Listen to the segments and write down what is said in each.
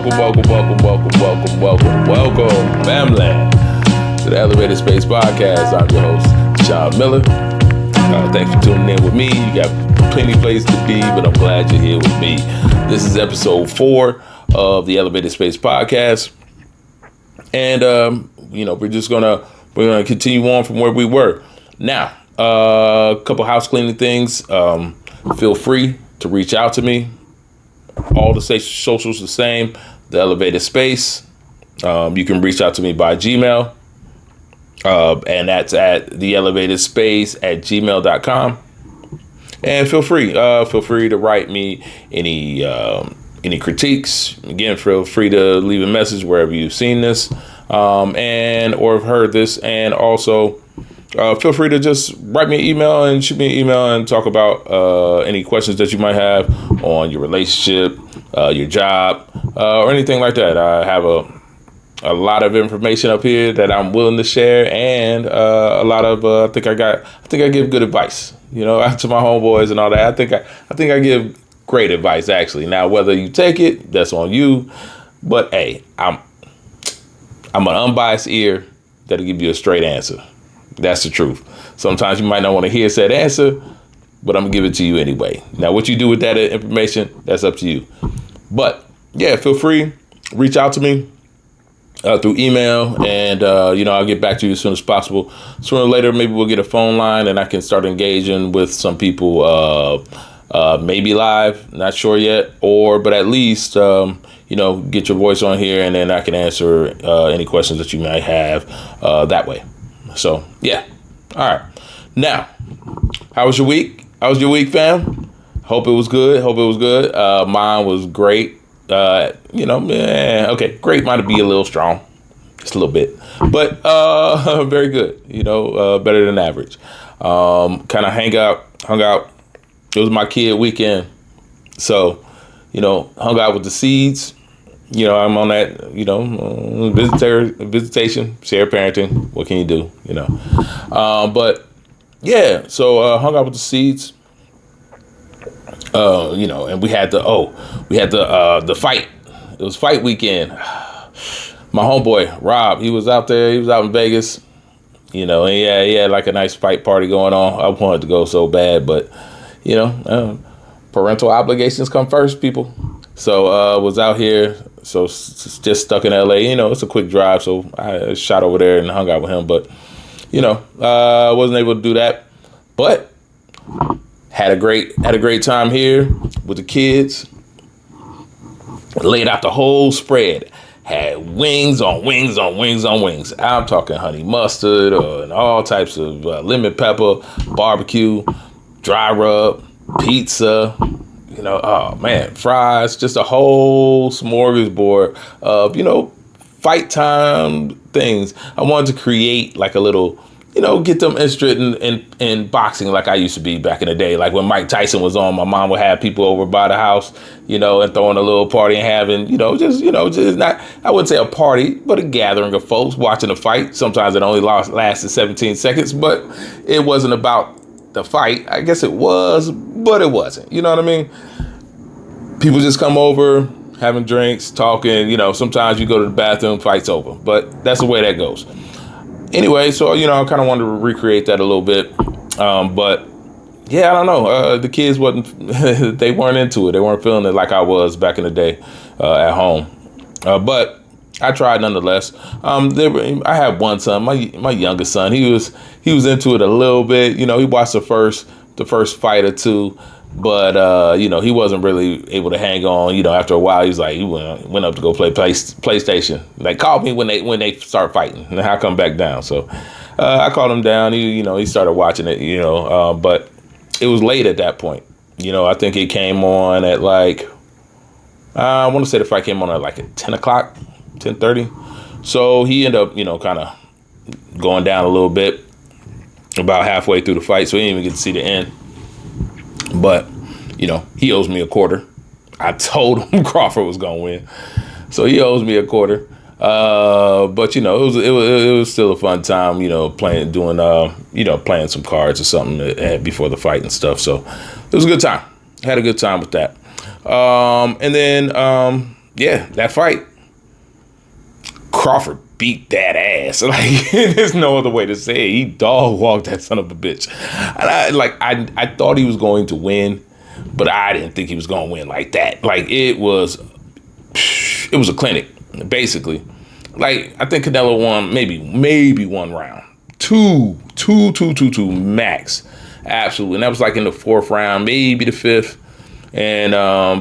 Welcome, family, to the Elevated Space Podcast. I'm your host, DeShawn Miller. Thanks for tuning in with me. You got plenty of places to be, but I'm glad you're here with me. This is episode 4 of the Elevated Space Podcast, and we're gonna continue on from where we were. Now, a couple house cleaning things. Feel free to reach out to me. All the socials the same. The Elevated Space. You can reach out to me by Gmail. And that's at theelevatedspace@gmail.com. And feel free to write me any critiques. Again, feel free to leave a message wherever you've seen this, or have heard this, and also feel free to just write me an email and shoot me an email and talk about any questions that you might have on your relationship, your job, or anything like that. I have a lot of information up here that I'm willing to share, and a lot of I think I give good advice. To my homeboys and all that. I think I give great advice, actually. Now, whether you take it, that's on you. But hey, I'm an unbiased ear that'll give you a straight answer. That's the truth. Sometimes you might not want to hear said answer, but I'm gonna give it to you anyway. Now, what you do with that information, that's up to you. But yeah, feel free, reach out to me through email, and I'll get back to you as soon as possible. Sooner or later, maybe we'll get a phone line and I can start engaging with some people, maybe live, not sure yet, but at least get your voice on here, and then I can answer any questions that you might have that way. So yeah, all right. Now, how was your week? Fam? Hope it was good. Mine was great. Okay, great might be a little strong, just a little bit, but very good. Better than average. Kind of hung out. It was my kid weekend, so hung out with the seeds. I'm on that, visitation, share parenting. What can you do, But yeah, so hung out with the seeds. And we had the fight. It was fight weekend. My homeboy Rob, he was out there. He was out in Vegas. And he had like a nice fight party going on. I wanted to go so bad, but parental obligations come first, people. So was out here. So just stuck in LA. It's a quick drive, so I shot over there and hung out with him. But wasn't able to do that. But had a great time here with the kids. Laid out the whole spread. Had wings on wings on wings on wings. I'm talking honey mustard and all types of lemon pepper, barbecue, dry rub, pizza. Oh man, fries, just a whole smorgasbord of, fight time things. I wanted to create like a little, get them interested in boxing like I used to be back in the day. Like when Mike Tyson was on, my mom would have people over by the house, and throwing a little party and having, just not, I wouldn't say a party, but a gathering of folks watching a fight. Sometimes it only lasted 17 seconds, but it wasn't about the fight. I guess it was, but it wasn't. You know what I mean? People just come over, having drinks, talking. Sometimes you go to the bathroom, fight's over. But that's the way that goes. Anyway, so I kind of wanted to recreate that a little bit. But yeah, I don't know. The kids they weren't into it. They weren't feeling it like I was back in the day at home. But I tried nonetheless. I had one son, my youngest son. He was into it a little bit. He watched the first fight or two, but he wasn't really able to hang on. After a while, he went up to go play PlayStation. They called me when they start fighting, and I come back down. So I called him down. He started watching it. But it was late at that point. I think it came on at I want to say the fight came on at at 10 o'clock. 10:30. So he ended up, kind of going down a little bit about halfway through the fight. So he didn't even get to see the end. But, he owes me a quarter. I told him Crawford was going to win. So he owes me a quarter. But it was still a fun time, playing some cards or something before the fight and stuff. So it was a good time. Had a good time with that. And then yeah, that fight, Crawford beat that ass. Like, there's no other way to say it. He dog walked that son of a bitch. And I thought he was going to win, but I didn't think he was going to win like that. Like, it was a clinic, basically. Like, I think Canelo won maybe one round. Two max. Absolutely. And that was like in the 4th round, maybe the 5th. And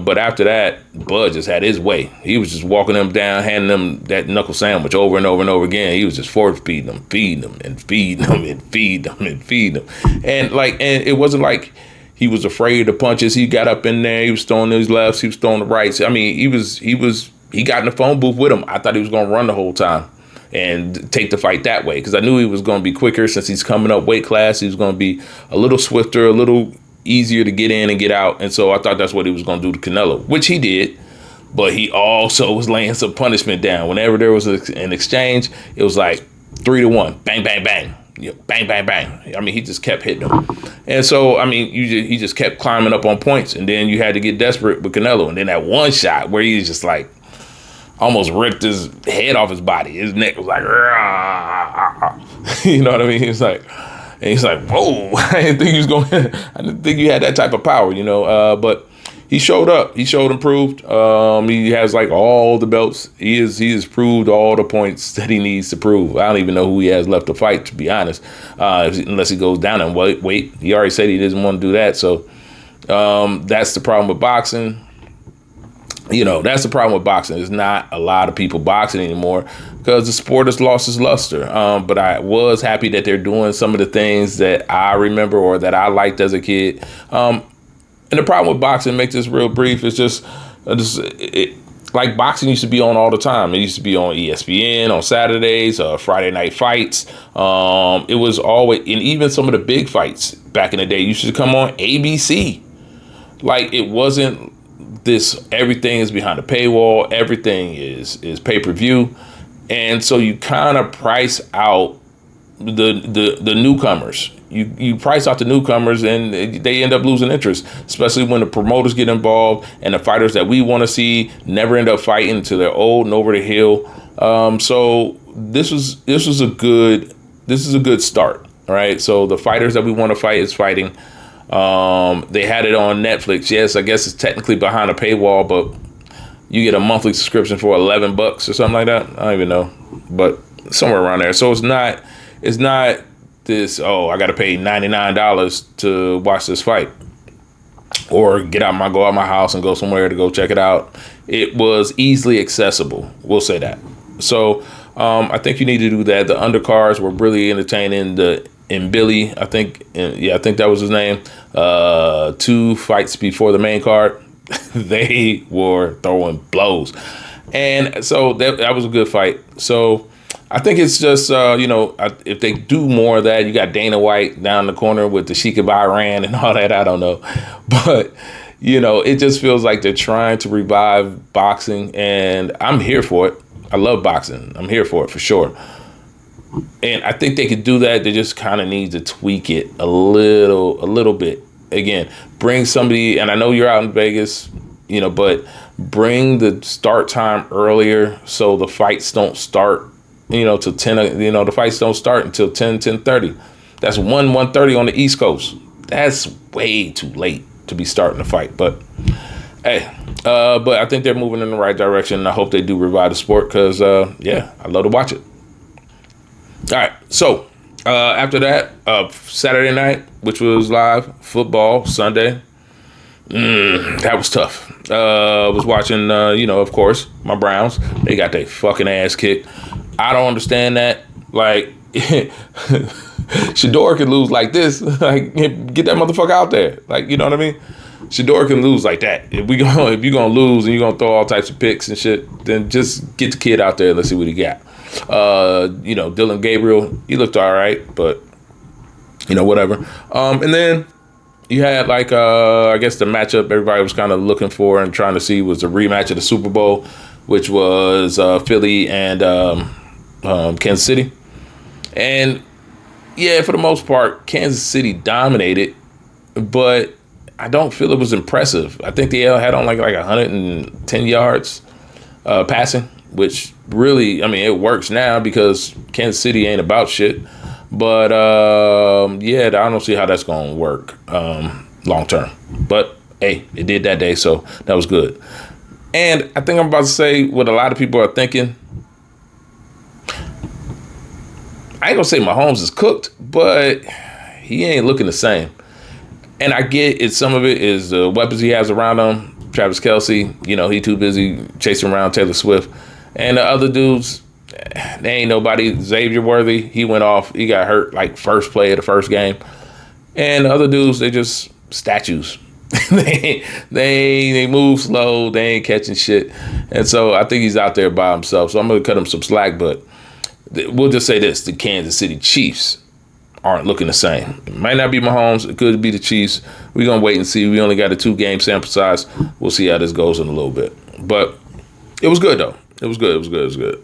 but after that, Bud just had his way. He was just walking them down, handing them that knuckle sandwich over and over and over again. He was just force feeding them, feeding them, and feeding them, and feeding them, and feeding them. And it wasn't like he was afraid of punches. He got up in there. He was throwing his lefts. He was throwing the rights. I mean, he got in the phone booth with him. I thought he was going to run the whole time and take the fight that way, because I knew he was going to be quicker since he's coming up weight class. He was going to be a little swifter, a little easier to get in and get out. And so I thought that's what he was going to do to Canelo, which he did. But he also was laying some punishment down. Whenever there was an exchange, it was like 3-1, bang, bang, bang, bang, bang, bang. I mean, he just kept hitting them. And so, I mean, he just kept climbing up on points. And then you had to get desperate with Canelo. And then that one shot where he was just like, almost ripped his head off his body. His neck was like, you know what I mean? He's like, whoa, I didn't think you had that type of power, you know. But he showed up. He showed improved. He has like all the belts. He has proved all the points that he needs to prove. I don't even know who he has left to fight, to be honest, unless he goes down in weight. He already said he doesn't want to do that. So that's the problem with boxing. You know, that's the problem with boxing. There's not a lot of people boxing anymore because the sport has lost its luster. But I was happy that they're doing some of the things that I remember or that I liked as a kid. And the problem with boxing, make this real brief, is just like boxing used to be on all the time. It used to be on ESPN on Saturdays, Friday night fights. It was always, and even some of the big fights back in the day used to come on ABC. Like, it wasn't this, everything is behind a paywall, everything is pay-per-view, and so you kind of price out the newcomers. You price out the newcomers, and they end up losing interest, especially when the promoters get involved and the fighters that we want to see never end up fighting until they're old and over the hill. So this is a good start. All right, so the fighters that we want to fight is fighting. They had it on Netflix. Yes, I guess it's technically behind a paywall, but you get a monthly subscription for $11 or something like that. I don't even know, but somewhere around there. So it's not this, oh, I got to pay $99 to watch this fight or go out my house and go somewhere to go check it out. It was easily accessible. We'll say that. So I think you need to do that. The undercards were really entertaining. And Billy, I think that was his name. 2 fights before the main card, they were throwing blows, and so that was a good fight. So I think it's just if they do more of that, you got Dana White down the corner with the Sheik of Iran and all that. I don't know, but it just feels like they're trying to revive boxing, and I'm here for it. I love boxing. I'm here for it for sure. And I think they could do that. They just kind of need to tweak it a little bit. Again, bring somebody, and I know you're out in Vegas, but bring the start time earlier so the fights don't start, till 10. The fights don't start until 10:30. That's 1:30 on the East Coast. That's way too late to be starting a fight. But hey, but I think they're moving in the right direction. And I hope they do revive the sport because, I love to watch it. All right, so after that, Saturday night, which was live, football, Sunday, that was tough. I was watching, of course, my Browns. They got their fucking ass kicked. I don't understand that. Like, Shador can lose like this. Like, get that motherfucker out there. Like, you know what I mean? Shador can lose like that. If you're gonna lose and you're gonna throw all types of picks and shit, then just get the kid out there and let's see what he got. Dylan Gabriel, he looked all right, but whatever. And then you had I guess the matchup everybody was kind of looking for and trying to see was the rematch of the Super Bowl, which was Philly and Kansas City. And yeah, for the most part, Kansas City dominated, but I don't feel it was impressive. I think they had on like 110 yards. passing, which really, I mean, it works now because Kansas City ain't about shit. But yeah, I don't see how that's going to work long term. But hey, it did that day, so that was good. And I think I'm about to say what a lot of people are thinking. I ain't gonna say Mahomes is cooked, but he ain't looking the same. And I get it. Some of it is the weapons he has around him. Travis Kelce, he too busy chasing around Taylor Swift. And the other dudes, they ain't nobody. Xavier Worthy, he went off. He got hurt like first play of the first game. And the other dudes, they just statues. they move slow. They ain't catching shit. And so I think he's out there by himself. So I'm going to cut him some slack. But we'll just say this. The Kansas City Chiefs aren't looking the same. It might not be Mahomes. It could be the Chiefs. We're going to wait and see. We only got a 2-game sample size. We'll see how this goes in a little bit. But it was good, though. It was good.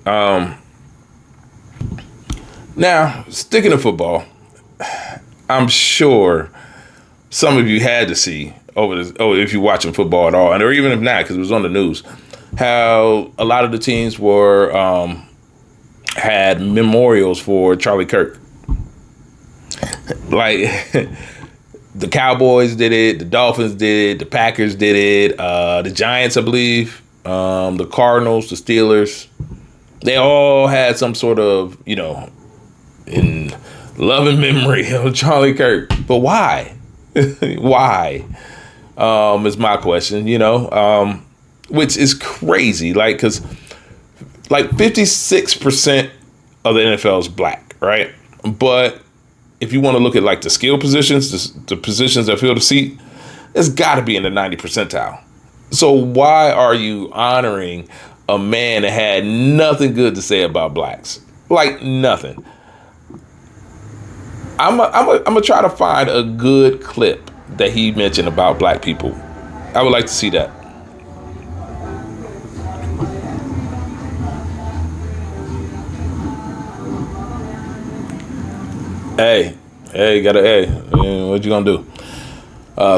Now, sticking to football, I'm sure some of you had to see if you're watching football at all, and or even if not, because it was on the news, how a lot of the teams had memorials for Charlie Kirk. Like the Cowboys did it, the Dolphins did it, the Packers did it, the Giants, I believe, the Cardinals, the Steelers. They all had some sort of, in love and memory of Charlie Kirk. But why? Why? Is my question, which is crazy. Like, because like 56% of the NFL is black, right? But if you want to look at like the skill positions, the positions that fill the seat, it's got to be in the 90 percentile. So why are you honoring a man that had nothing good to say about blacks? Like nothing. I'm gonna try to find a good clip that he mentioned about black people. I would like to see that. Hey, what you gonna do?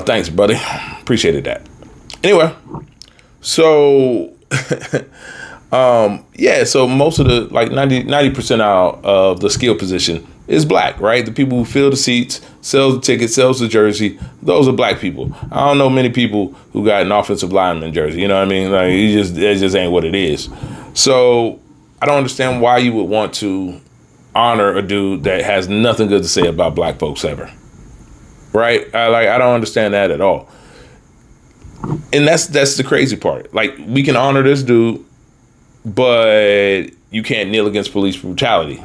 Thanks, buddy. Appreciated that. Anyway, so so most of the 90% out of the skill position is black, right? The people who fill the seats, sells the ticket, sells the jersey, those are black people. I don't know many people who got an offensive lineman jersey, you know what I mean? Like it just ain't what it is. So I don't understand why you would want to honor a dude that has nothing good to say about black folks ever. Right? I don't understand that at all. And that's the crazy part. Like, we can honor this dude, but you can't kneel against police brutality.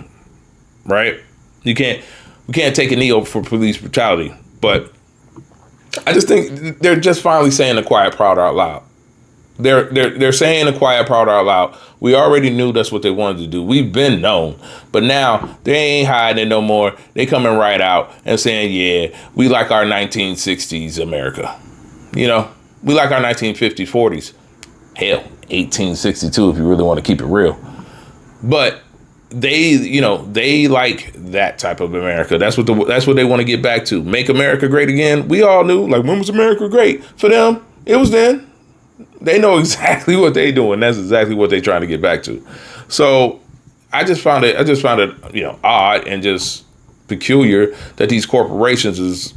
Right? We can't take a knee for police brutality. But I just think they're just finally saying the quiet proud out loud. They're saying the quiet proud out loud. We already knew that's what they wanted to do. We've been known. But now they ain't hiding it no more. They coming right out and saying, yeah, we like our 1960s America. We like our 1950s, 40s. Hell, 1862 if you really want to keep it real. But they like that type of America. That's what they want to get back to. Make America great again. We all knew, like, when was America great? For them, it was then. They know exactly what they're doing. That's exactly what they're trying to get back to. So I just found it, odd and just peculiar that these corporations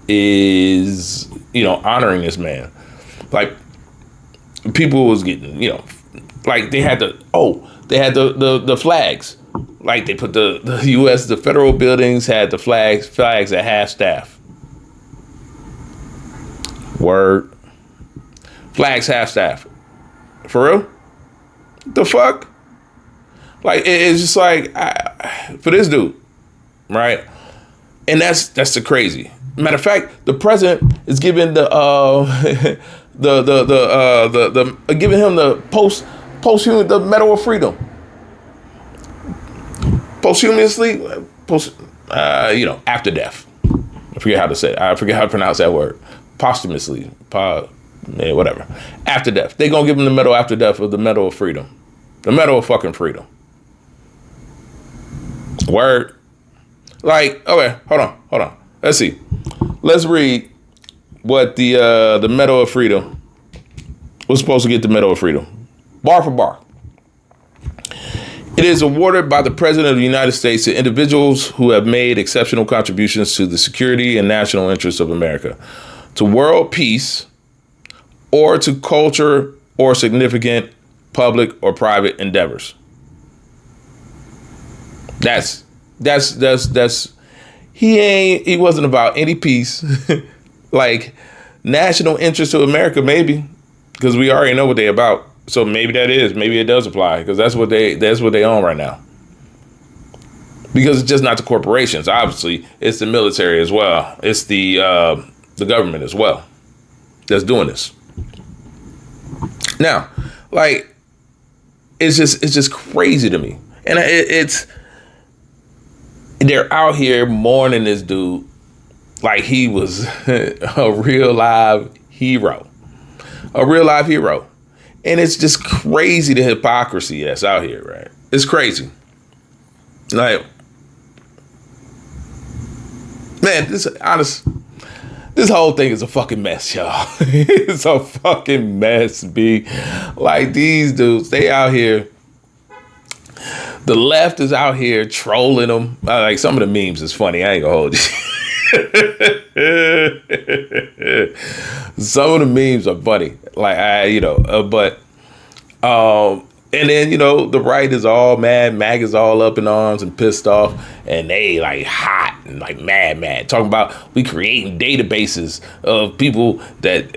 is honoring this man. Like, people was getting, like they had the flags. Like, they put the U.S., the federal buildings had the flags at half staff. Word. Flags half staff. For real? The fuck? Like, it's just like, for this dude, right? And that's the crazy. Matter of fact, the president is giving giving him the posthuman, the Medal of Freedom. Posthumously, after death. I forget how to say it. I forget how to pronounce that word. Posthumously, whatever. After death, they gonna give him the medal after death of the Medal of Freedom, the Medal of fucking Freedom. Word. Like, okay, hold on. Let's see. Let's read what the Medal of Freedom was supposed to get. The Medal of Freedom. bar for bar. It is awarded by the President of the United States to individuals who have made exceptional contributions to the security and national interests of America, to world peace, or to culture or significant public or private endeavors. He wasn't about any peace. Like national interest to America, maybe, because we already know what they're about. So maybe it does apply, because that's what they own right now. Because it's just not the corporations. Obviously, it's the military as well. It's the government as well that's doing this. Now, like, it's just crazy to me, and they're out here mourning this dude like he was a real live hero. And it's just crazy, the hypocrisy that's out here, right? It's crazy. Like, man, this whole thing is a fucking mess, y'all. It's a fucking mess, B. Like, these dudes, they out here. The left is out here trolling them. Like, some of the memes is funny. I ain't gonna hold you. Some of the memes are funny, like and then the right is all mad, MAG is all up in arms and pissed off, and they like hot and like mad, talking about we creating databases of people that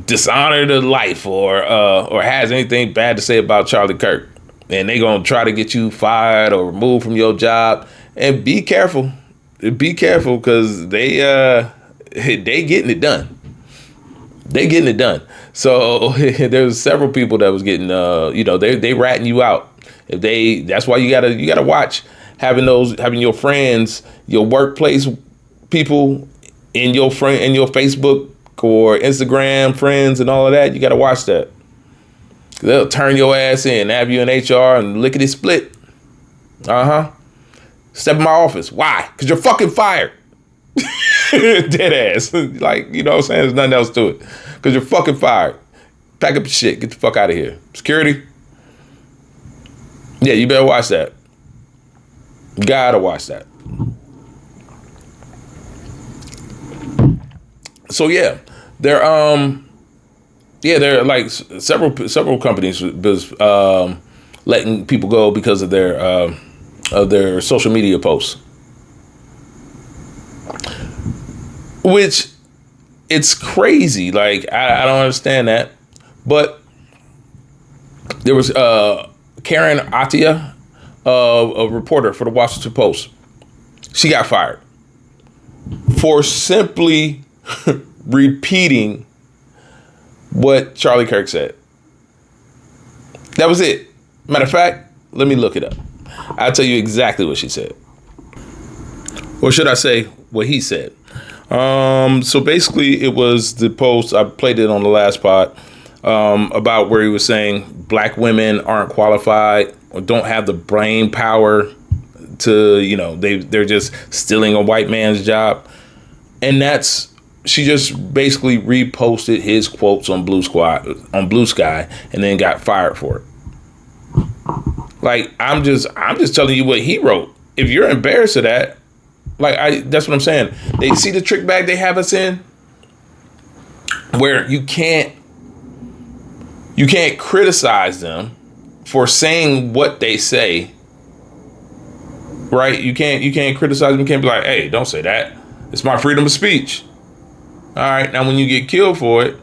dishonor the life or has anything bad to say about Charlie Kirk, and they gonna try to get you fired or removed from your job. And be careful. Be careful, because they getting it done. They getting it done. So there's several people that was getting they ratting you out. That's why you gotta watch having your friends, your workplace people in your Facebook or Instagram friends and all of that. You gotta watch that. They'll turn your ass in, have you in HR and lickety split. Step in my office. Why? Because you're fucking fired. Dead ass. Like, you know what I'm saying? There's nothing else to it. Because you're fucking fired. Pack up your shit. Get the fuck out of here. Security. Yeah, you better watch that. You gotta watch that. So yeah, they're like several companies was letting people go because of their social media posts, which it's crazy. Like, I don't understand that. But there was Karen Atia, a reporter for the Washington Post. She got fired for simply repeating what Charlie Kirk said. That was it. Matter of fact, let me look it up. I'll tell you exactly what she said. Or should I say what he said? So basically, it was the post, I played it on the last pod, about where he was saying black women aren't qualified or don't have the brain power to, they're just stealing a white man's job. And she just basically reposted his quotes on Blue Sky and then got fired for it. Like, I'm just telling you what he wrote. If you're embarrassed of that, that's what I'm saying. They see the trick bag they have us in, where you can't criticize them for saying what they say, right? You can't criticize them. You can't be like, hey, don't say that. It's my freedom of speech. All right, now when you get killed for it,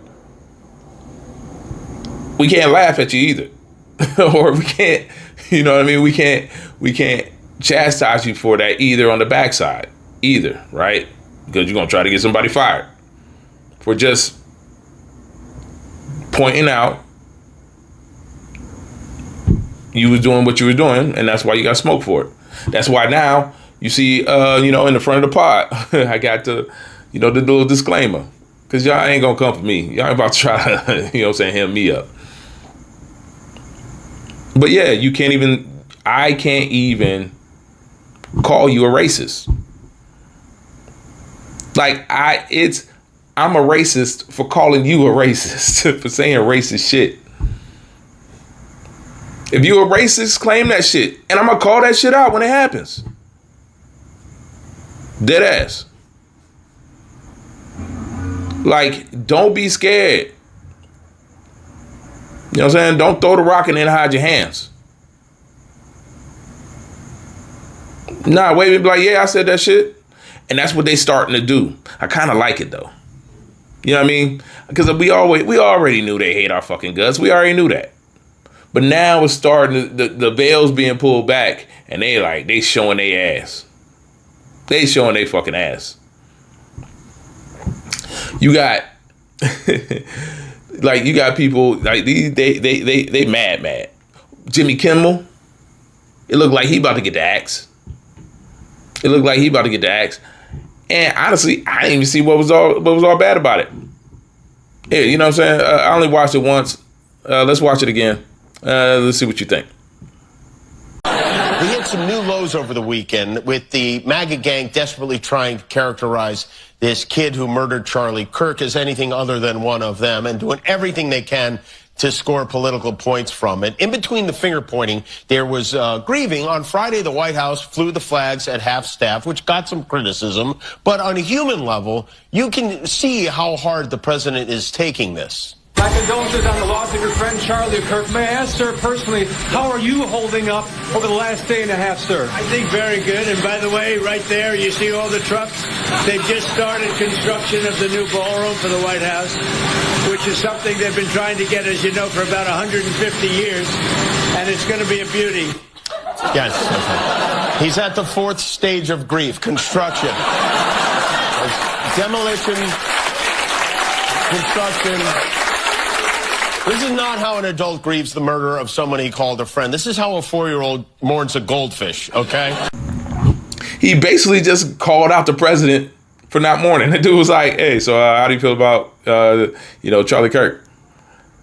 we can't laugh at you either. Or we can't, you know what I mean? We can't chastise you for that either on the backside either, right? Because you're going to try to get somebody fired for just pointing out you was doing what you were doing, and that's why you got smoked for it. That's why now you see, in the front of the pod, I got the little disclaimer, because y'all ain't going to come for me. Y'all ain't about to try to, hem me up. But yeah, I can't even call you a racist. Like, I'm a racist for calling you a racist, for saying racist shit. If you a racist, claim that shit. And I'm going to call that shit out when it happens. Dead ass. Like, don't be scared. You know what I'm saying? Don't throw the rock and then hide your hands. Nah, wait and be like, yeah, I said that shit. And that's what they starting to do. I kind of like it though. You know what I mean? Because we already knew they hate our fucking guts. We already knew that. But now it's starting to, the veil's being pulled back and they showing their ass. They showing their fucking ass. You got you got people like these they mad. Jimmy Kimmel, it looked like he about to get the axe. And honestly, I didn't even see what was all bad about it. Yeah, you know what I'm saying? I only watched it once. Let's watch it again. Let's see what you think. We hit some new lows over the weekend with the MAGA gang desperately trying to characterize this kid who murdered Carlie Kirk as anything other than one of them and doing everything they can to score political points from it. In between the finger pointing, there was grieving. On Friday, the White House flew the flags at half staff, which got some criticism. But on a human level, you can see how hard the president is taking this. My condolences on the loss of your friend Carlie Kirk. May I ask, sir, personally, how are you holding up over the last day and a half, sir? I think very good. And by the way, right there, you see all the trucks? They've just started construction of the new ballroom for the White House, which is something they've been trying to get, as you know, for about 150 years. And it's going to be a beauty. Yes. He's at the fourth stage of grief, construction. Demolition, construction. This is not how an adult grieves the murder of someone he called a friend. This is how a 4-year-old mourns a goldfish, okay? He basically just called out the president for not mourning. The dude was like, hey, so how do you feel about, Charlie Kirk?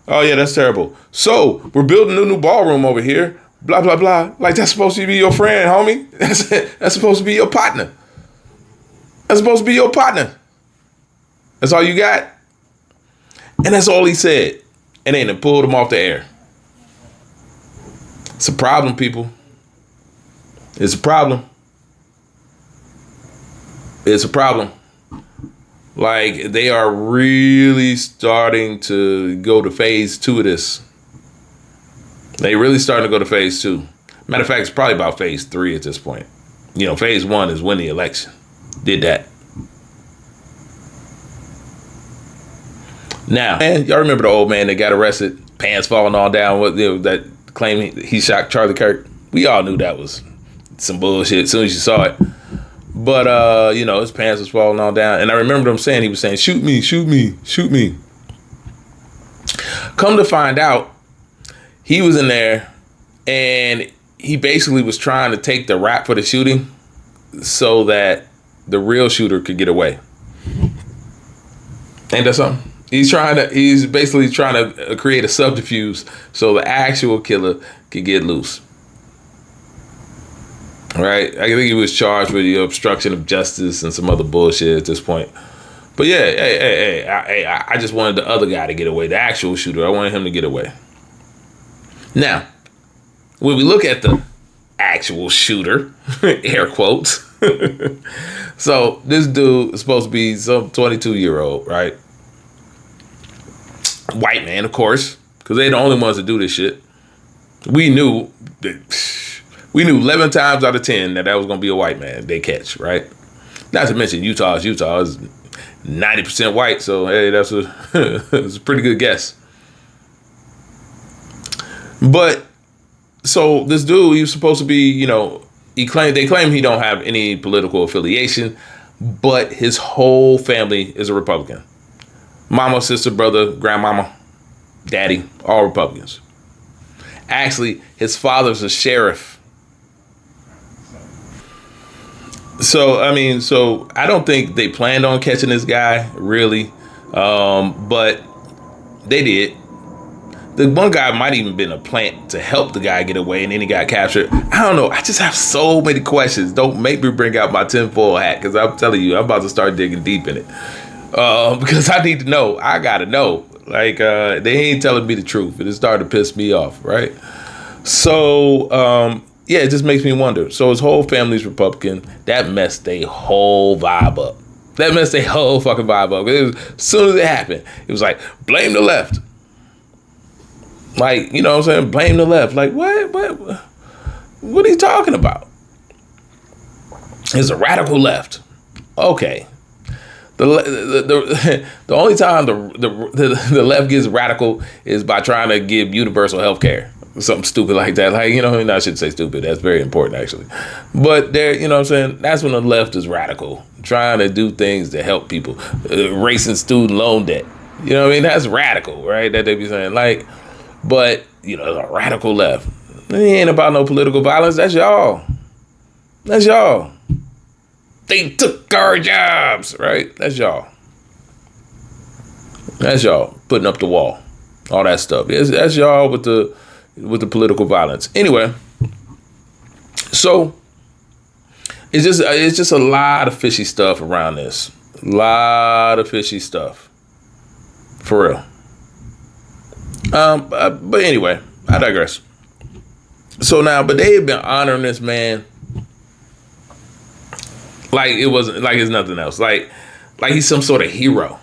Oh, yeah, that's terrible. So we're building a new ballroom over here, blah, blah, blah. Like, that's supposed to be your friend, homie. That's supposed to be your partner. That's all you got. And that's all he said. And then pulled him off the air. It's a problem, people. It's a problem. Like, they are really starting to go to phase 2 of this. They really starting to go to phase 2. Matter of fact, it's probably about phase 3 at this point. You know, phase 1 is win the election. Did that. Now, man, y'all remember the old man that got arrested, pants falling all down, that claimed he shot Charlie Kirk? We all knew that was some bullshit as soon as you saw it. But, his pants was falling all down. And I remember him saying, he was saying, shoot me, shoot me, shoot me. Come to find out, he was in there and he basically was trying to take the rap for the shooting so that the real shooter could get away. Ain't that something? He's basically trying to create a subterfuge so the actual killer could get loose. Right? I think he was charged with the obstruction of justice and some other bullshit at this point. But yeah, I just wanted the other guy to get away, the actual shooter. I wanted him to get away. Now, when we look at the actual shooter, air quotes. So this dude is supposed to be some 22-year-old, right? White man, of course, because they're the only ones that do this shit. We knew 11 times out of 10 that was going to be a white man they catch, right? Not to mention Utah is 90% white, so hey, that's a pretty good guess. But so this dude, he was supposed to be, they claim he don't have any political affiliation, but his whole family is a Republican. Mama, sister, brother, grandmama, daddy, all Republicans. Actually, his father's a sheriff. So I don't think they planned on catching this guy, really. But they did. The one guy might even been a plant to help the guy get away, and then he got captured. I don't know. I just have so many questions. Don't make me bring out my tinfoil hat, because I'm telling you, I'm about to start digging deep in it. Because I need to know. I gotta know. Like, they ain't telling me the truth. It is starting to piss me off, right? So, yeah, it just makes me wonder. So his whole family's Republican. That messed their whole vibe up. That messed their whole fucking vibe up. As soon as it happened, it was like, blame the left. Like, you know what I'm saying? Blame the left. Like, what are you talking about? It's a radical left. Okay. The only time the left gets radical is by trying to give universal health care. Something stupid like that. Like, you know, I shouldn't say stupid. That's very important, actually. But there, you know what I'm saying? That's when the left is radical. Trying to do things to help people. Erasing student loan debt. You know what I mean? That's radical, right? That they be saying. Like, but, you know, a radical left. It ain't about no political violence. That's y'all. That's y'all. They took our jobs, right? That's y'all. That's y'all putting up the wall. All that stuff. That's y'all with the political violence. Anyway, so it's just a lot of fishy stuff around this. A lot of fishy stuff. For real. But anyway, I digress. So now, but they have been honoring this man like it wasn't, like it's nothing else. Like he's some sort of hero.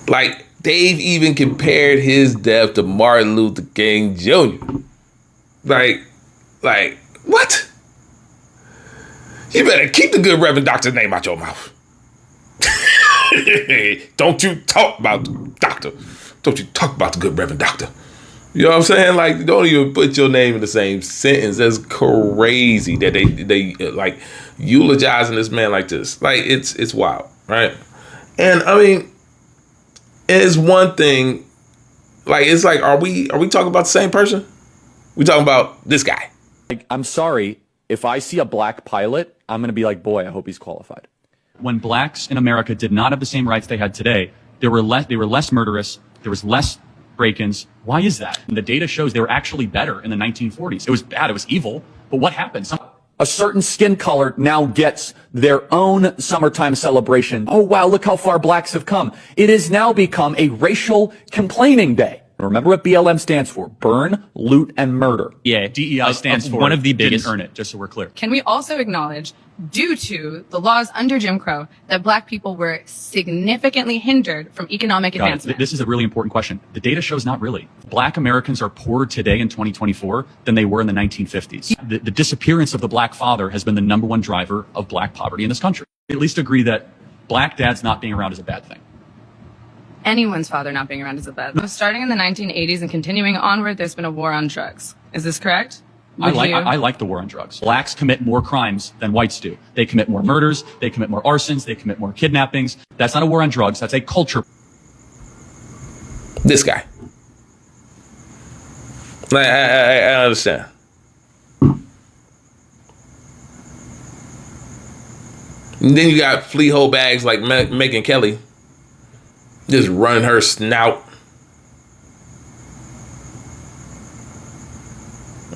Like they've even compared his death to Martin Luther King Jr. Like what? You better keep the good Reverend Doctor's name out your mouth. Don't you talk about the doctor. Don't you talk about the good Reverend Doctor. You know what I'm saying? Like, don't even put your name in the same sentence. That's crazy that they like eulogizing this man like this. Like, it's wild, right? And I mean, it's one thing. Like, it's like, are we talking about the same person? We talking about this guy? Like, I'm sorry, if I see a black pilot, I'm gonna be like, boy, I hope he's qualified. When blacks in America did not have the same rights they had today, they were less murderous. There was less break-ins. Why is that? And the data shows they were actually better in the 1940s. It was bad. It was evil. But what happened? A certain skin color now gets their own summertime celebration. Oh, wow, look how far blacks have come. It has now become a racial complaining day. Remember what BLM stands for: burn, loot, and murder. Yeah, DEI stands for one of the biggest. Didn't earn it, just so we're clear. Can we also acknowledge, due to the laws under Jim Crow, that black people were significantly hindered from economic advancement? This is a really important question. The data shows not really. Black Americans are poorer today in 2024 than they were in the 1950s. The disappearance of the black father has been the #1 driver of black poverty in this country. At least agree that black dads not being around is a bad thing. Anyone's father not being around is a bad thing. Starting in the 1980s and continuing onward, there's been a war on drugs. Is this correct? I like the war on drugs. Blacks commit more crimes than whites do. They commit more murders. They commit more arsons. They commit more kidnappings. That's not a war on drugs. That's a culture. This guy. I understand. And then you got flea hole bags like Megyn Kelly. Just running her snout.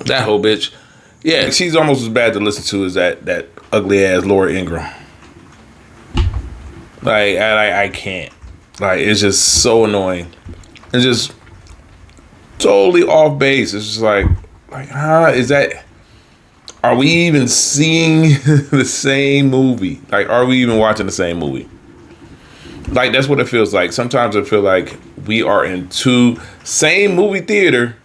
That whole bitch. Yeah, she's almost as bad to listen to as that ugly ass Laura Ingraham. Like, I can't. Like, it's just so annoying. It's just totally off base. It's just like, is that... Are we even seeing the same movie? Like, are we even watching the same movie? Like, that's what it feels like. Sometimes I feel like we are in same movie theater,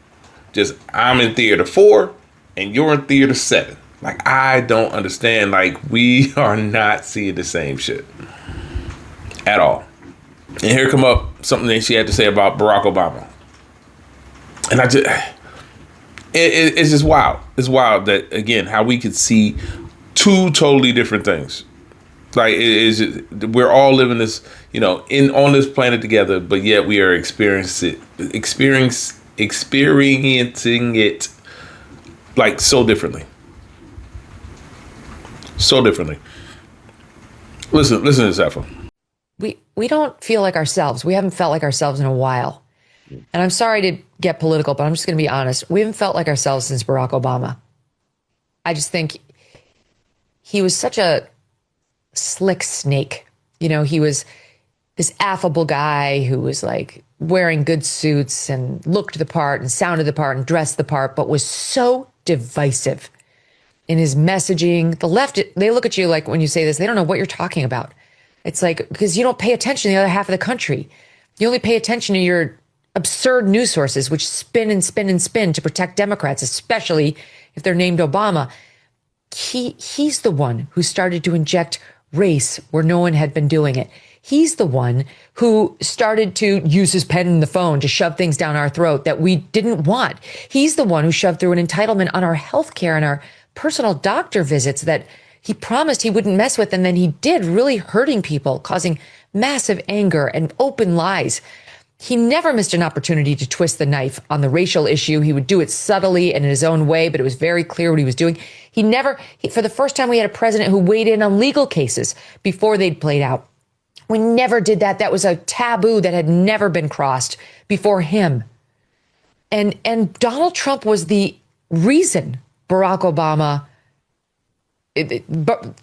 just I'm in theater 4 and you're in theater 7. Like, I don't understand. Like, we are not seeing the same shit at all. And here come up something that she had to say about Barack Obama. And it's just wild. It's wild that, again, how we could see two totally different things. Like, we're all living this, you know, on this planet together, but yet we are experiencing it like so differently. So differently. Listen to this, Afro. We don't feel like ourselves. We haven't felt like ourselves in a while. And I'm sorry to get political, but I'm just going to be honest. We haven't felt like ourselves since Barack Obama. I just think he was such a slick snake. You know, he was this affable guy who was like wearing good suits and looked the part and sounded the part and dressed the part, but was so divisive in his messaging. The left, they look at you like when you say this, they don't know what you're talking about. It's like, because you don't pay attention to the other half of the country. You only pay attention to your absurd news sources, which spin and spin and spin to protect Democrats, especially if they're named Obama. He's the one who started to inject race where no one had been doing it. He's the one who started to use his pen and the phone to shove things down our throat that we didn't want. He's the one who shoved through an entitlement on our health care and our personal doctor visits that he promised he wouldn't mess with, and then he did, really hurting people, causing massive anger and open lies. He never missed an opportunity to twist the knife on the racial issue. He would do it subtly and in his own way, but it was very clear what he was doing. For the first time, we had a president who weighed in on legal cases before they'd played out. We never did that. That was a taboo that had never been crossed before him. And Donald Trump was the reason Barack Obama,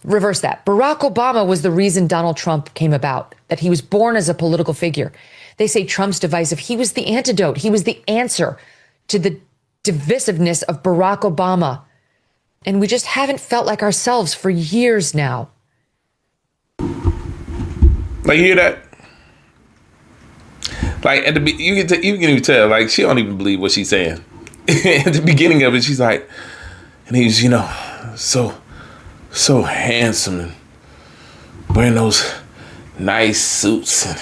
reverse that. Barack Obama was the reason Donald Trump came about, that he was born as a political figure. They say Trump's divisive. He was the antidote. He was the answer to the divisiveness of Barack Obama. And we just haven't felt like ourselves for years now. Like, you hear that? Like, you can even tell, like, she don't even believe what she's saying. At the beginning of it, she's like, and he's, so handsome and wearing those nice suits and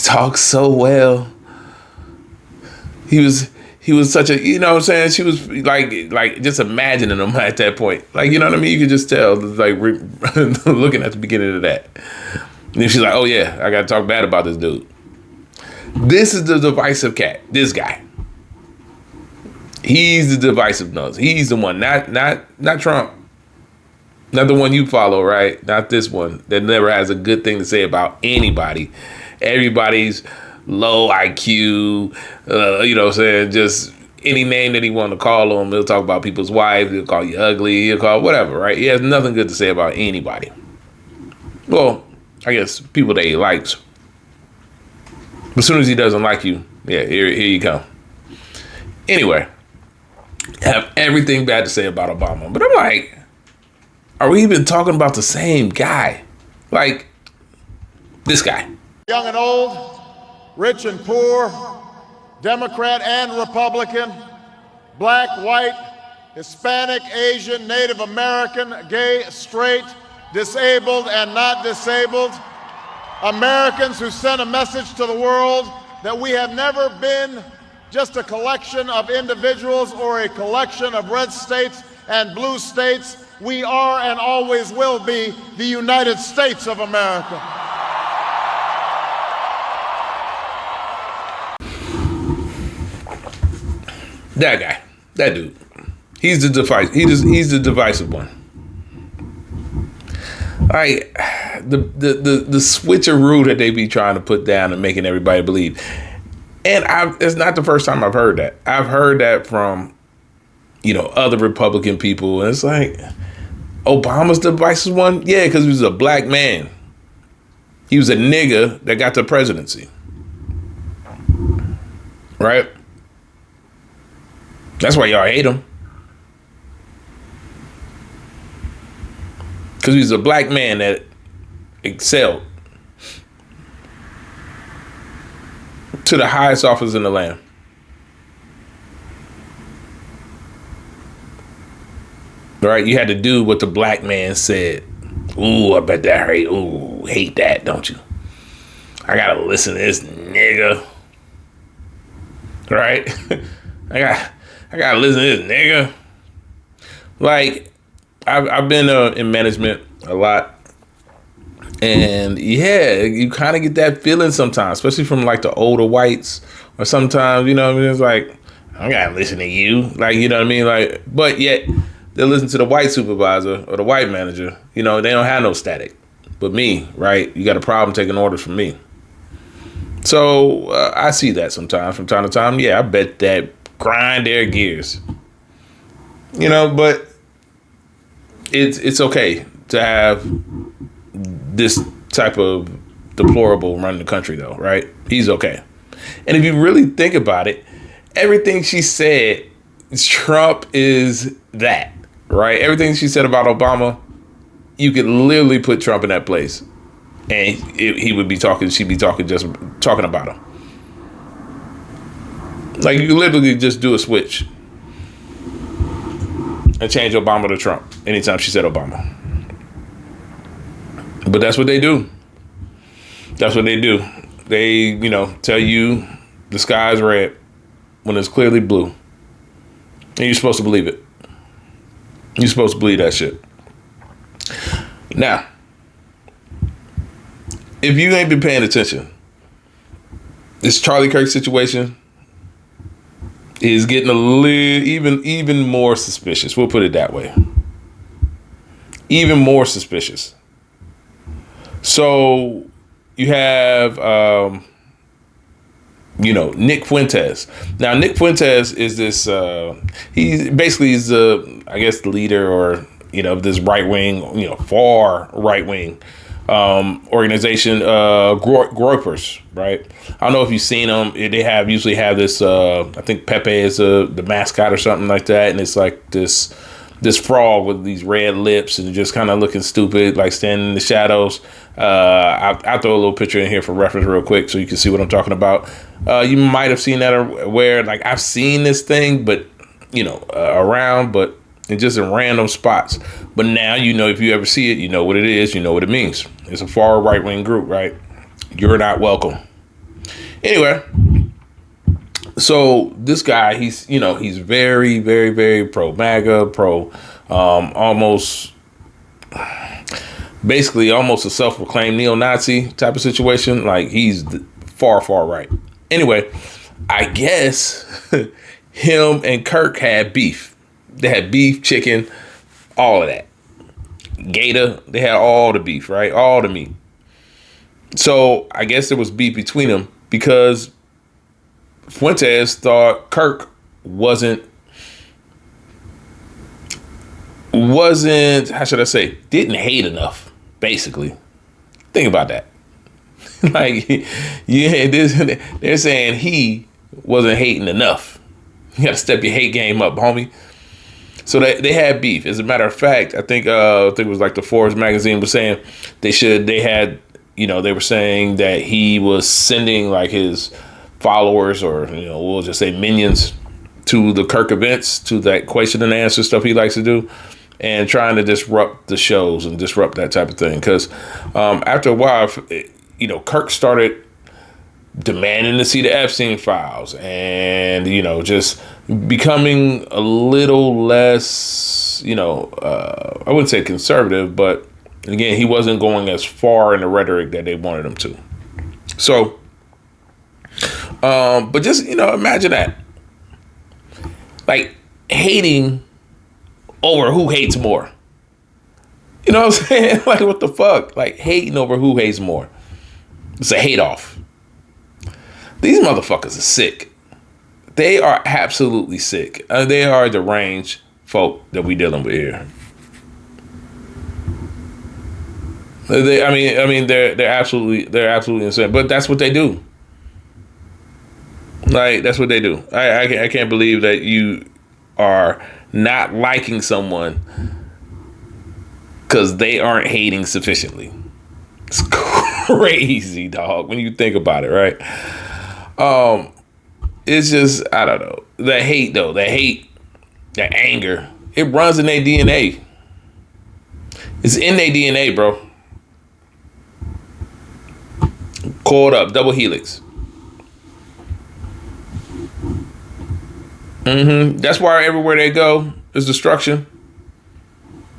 talks so well. He was such a, you know what I'm saying? She was like just imagining him at that point. Like, you know what I mean? You could just tell, like, looking at the beginning of that. And then she's like, oh yeah, I got to talk bad about this dude. This is the divisive cat. This guy. He's the divisive nose. He's the one, not Trump. Not the one you follow, right? Not this one that never has a good thing to say about anybody. Everybody's low IQ, you know what I'm saying? Just any name that he want to call him. He'll talk about people's wives. He'll call you ugly. He'll call whatever, right? He has nothing good to say about anybody. Well, I guess people that he likes. But as soon as he doesn't like you, yeah, here you come. Anyway, have everything bad to say about Obama. But I'm like, are we even talking about the same guy? Like, this guy. Young and old, rich and poor, Democrat and Republican, black, white, Hispanic, Asian, Native American, gay, straight, disabled and not disabled, Americans who sent a message to the world that we have never been just a collection of individuals or a collection of red states and blue states. We are and always will be the United States of America. That guy, that dude, he's the divisive one. Like the switcheroo that they be trying to put down and making everybody believe. And it's not the first time I've heard that. I've heard that from, other Republican people. And it's like, Obama's the divisive one? Yeah, because he was a black man. He was a nigga that got the presidency. Right? That's why y'all hate him. Because he's a black man that excelled to the highest office in the land. Right? You had to do what the black man said. Ooh, I bet that hurt. Ooh, hate that, don't you? I gotta listen to this nigga. Right? I gotta listen to this nigga. Like, I've been in management a lot. And yeah, you kind of get that feeling sometimes, especially from like the older whites, or sometimes, it's like, I gotta listen to you. Like, you know what I mean? Like, but yet they'll listen to the white supervisor or the white manager. They don't have no static. But me, right? You got a problem taking orders from me. So I see that sometimes from time to time. Yeah, I bet that grind their gears. But it's okay to have this type of deplorable running the country, though, right? He's okay. And if you really think about it, everything she said, Trump is that, right? Everything she said about Obama, you could literally put Trump in that place. And he would be talking, she'd be talking, just talking about him. Like, you literally just do a switch and change Obama to Trump anytime she said Obama. But that's what they do. That's what they do. They, you know, tell you the sky's red when it's clearly blue. And you're supposed to believe it. You're supposed to believe that shit. Now, if you ain't been paying attention, this Charlie Kirk situation is getting a little, even more suspicious. We'll put it that way. Even more suspicious. So you have, Nick Fuentes. Now, Nick Fuentes is this, he basically is I guess the leader or, this right wing, far right wing organization, Groypers, right? I don't know if you've seen them. They usually have this, I think Pepe is the mascot or something like that. And it's like this frog with these red lips and just kind of looking stupid, like standing in the shadows. I'll throw a little picture in here for reference real quick so you can see what I'm talking about. You might have seen that where, like, I've seen this thing, but, around, but just in random spots. But now, if you ever see it, you know what it is, you know what it means. It's a far right-wing group, right? You're not welcome. Anyway, so this guy, he's very, very, very pro-MAGA, almost a self-proclaimed neo-Nazi type of situation. Like, he's far, far right. Anyway, I guess him and Kirk had beef. They had beef, chicken, all of that. Gator, they had all the beef, right? All the meat. So I guess there was beef between them because Fuentes thought Kirk wasn't, how should I say, didn't hate enough, basically. Think about that. Like, they're saying he wasn't hating enough. You got to step your hate game up, homie. So they had beef. As a matter of fact, I think it was like the Forbes magazine was saying they were saying that he was sending like his followers or, we'll just say minions to the Kirk events, to that question and answer stuff he likes to do, and trying to disrupt the shows and disrupt that type of thing. Because after a while, Kirk started demanding to see the Epstein files and, just becoming a little less, I wouldn't say conservative, but again, he wasn't going as far in the rhetoric that they wanted him to. So, but just, imagine that. Like, hating over who hates more. You know what I'm saying? Like, what the fuck? Like, hating over who hates more. It's a hate off. These motherfuckers are sick. They are absolutely sick. They are deranged folk that we dealing with here. They're absolutely insane. But that's what they do. Like, that's what they do. I can't believe that you are not liking someone because they aren't hating sufficiently. It's crazy, dog, when you think about it, right? It's just, I don't know. That hate, though, that anger, it runs in their DNA. It's in their DNA, bro. Coiled up, double helix. That's why everywhere they go is destruction.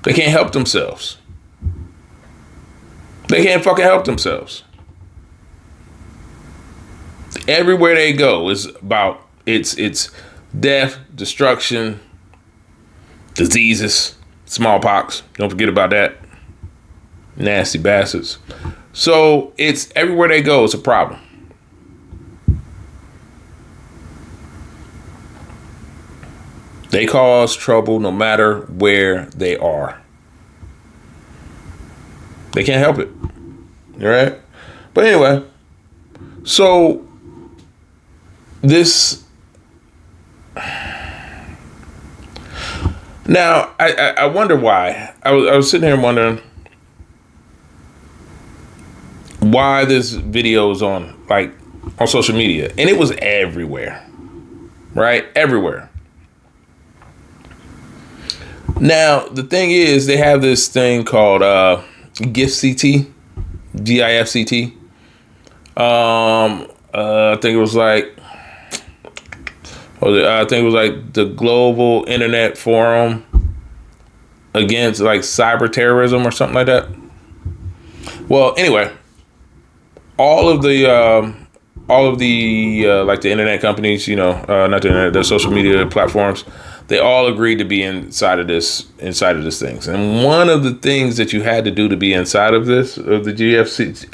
They can't help themselves. They can't fucking help themselves. Everywhere they go is about it's death, destruction, diseases, smallpox. Don't forget about that. Nasty bastards. So it's everywhere they go, it's a problem. They cause trouble no matter where they are. They can't help it. right? But anyway, so this now I wonder why. I was sitting here wondering why this video is on social media, and it was everywhere, right? Everywhere. Now the thing is, they have this thing called GIFCT, GIFCT. I think it was the Global Internet Forum against cyber terrorism or something like that. Well, anyway, all of the the internet companies, not the internet, the social media platforms, they all agreed to be inside of this thing. And one of the things that you had to do to be inside of this, of the GIFCT,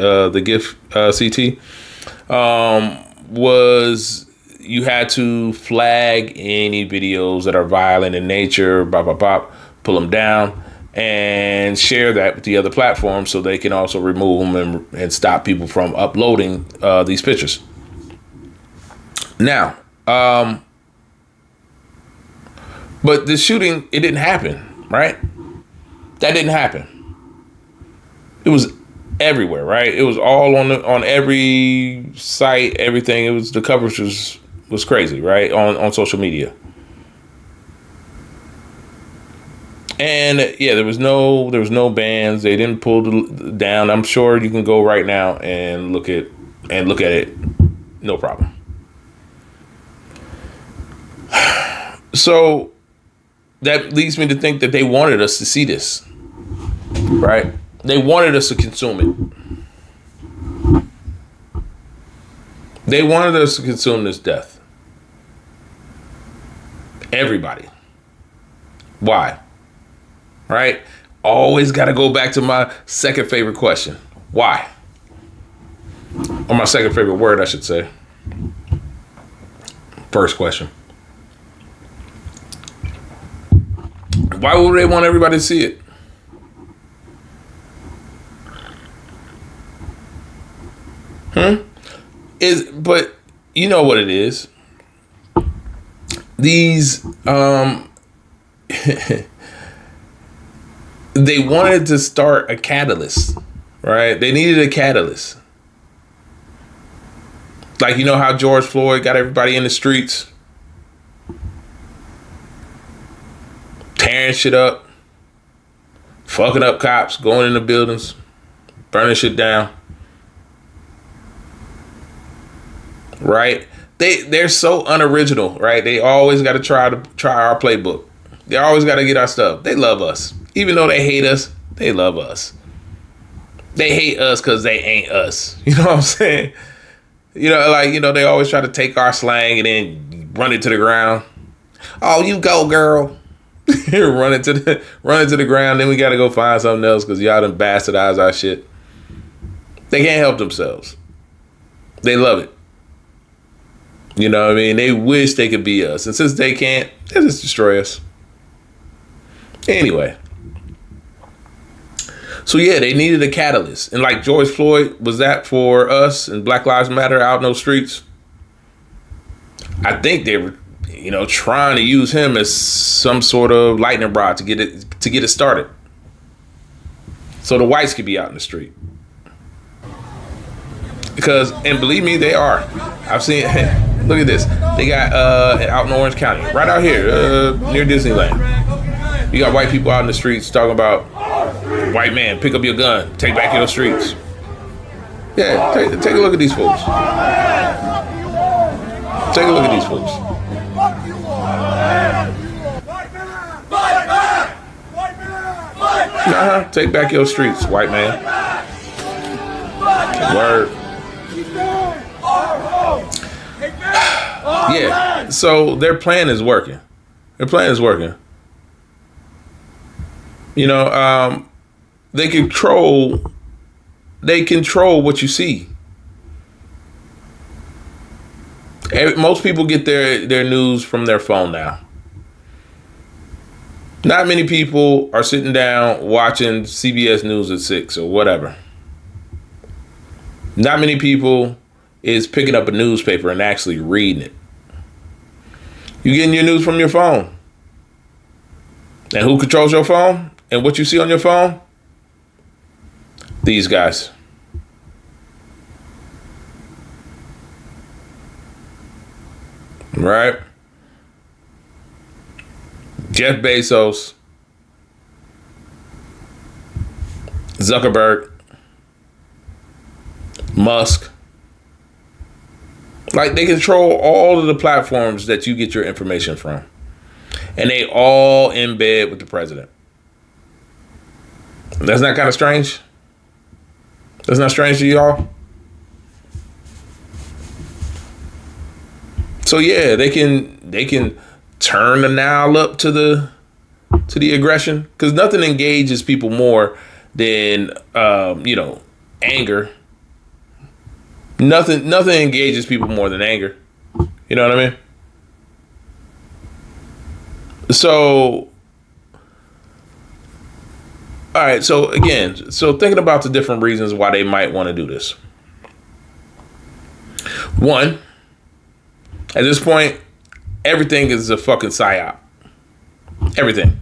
was you had to flag any videos that are violent in nature, pull them down, and share that with the other platforms so they can also remove them and stop people from uploading these pictures. Now, but the shooting, it didn't happen, right? That didn't happen. It was everywhere, right? It was all on every site, everything. It was, the coverage was crazy, right? On social media. And yeah, there was no bans. They didn't pull down. I'm sure you can go right now and look at it. No problem. So that leads me to think that they wanted us to see this, right? They wanted us to consume it. They wanted us to consume this death. Everybody. Why? Right? Always got to go back to my second favorite question. Why? Or my second favorite word, I should say. First question. Why would they want everybody to see it? But you know what it is. These they wanted to start a catalyst, right? They needed a catalyst. Like, you know how George Floyd got everybody in the streets, tearing shit up, fucking up cops, going into buildings, burning shit down. Right? They're so unoriginal, right? They always got to try our playbook. They always got to get our stuff. They love us. Even though they hate us, they love us. They hate us because they ain't us. You know what I'm saying? They always try to take our slang and then run it to the ground. Oh, you go, girl. run it to the ground. Then we got to go find something else because y'all done bastardized our shit. They can't help themselves. They love it. You know what I mean? They wish they could be us. And since they can't, they just destroy us. Anyway. So yeah, they needed a catalyst. And like George Floyd, was that for us and Black Lives Matter out in those streets? I think they were, trying to use him as some sort of lightning rod to get it started. So the whites could be out in the street. Because, and believe me, they are. I've seen, look at this. They got out in Orange County, right out here, near Disneyland. You got white people out in the streets talking about, white man, pick up your gun, take back your streets. Yeah, take a look at these folks. Take a look at these folks. Take back your streets, white man. Word. Yeah, so their plan is working. Their plan is working. They control what you see. Most people get their news from their phone now. Not many people are sitting down watching CBS News at 6 or whatever. Not many people is picking up a newspaper and actually reading it. You getting your news from your phone. And who controls your phone? And what you see on your phone? These guys. Right? Jeff Bezos, Zuckerberg, Musk. Like, they control all of the platforms that you get your information from. And they all in bed with the president. That's not kind of strange? That's not strange to y'all? So yeah, they can turn the dial up to the aggression, because nothing engages people more than anger. Nothing engages people more than anger. You know what I mean? So, all right. So again, thinking about the different reasons why they might want to do this. One, at this point, everything is a fucking psyop. Everything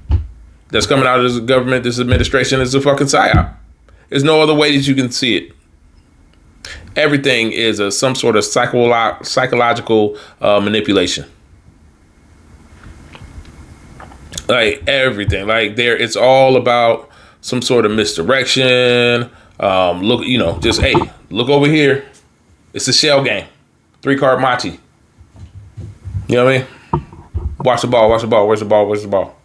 that's coming out of this government, this administration, is a fucking psyop. There's no other way that you can see it. Everything is some sort of psychological manipulation. Like everything, like it's all about some sort of misdirection. Look, just hey, look over here. It's a shell game, 3-card Monty. You know what I mean? Watch the ball. Watch the ball. Where's the ball? Where's the ball?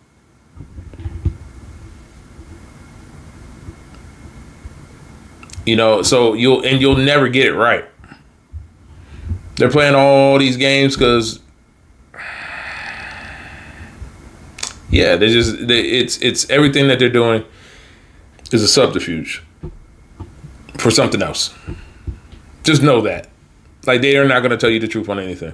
So you'll never get it right. They're playing all these games because, yeah, it's everything that they're doing is a subterfuge for something else. Just know that. Like, they are not going to tell you the truth on anything.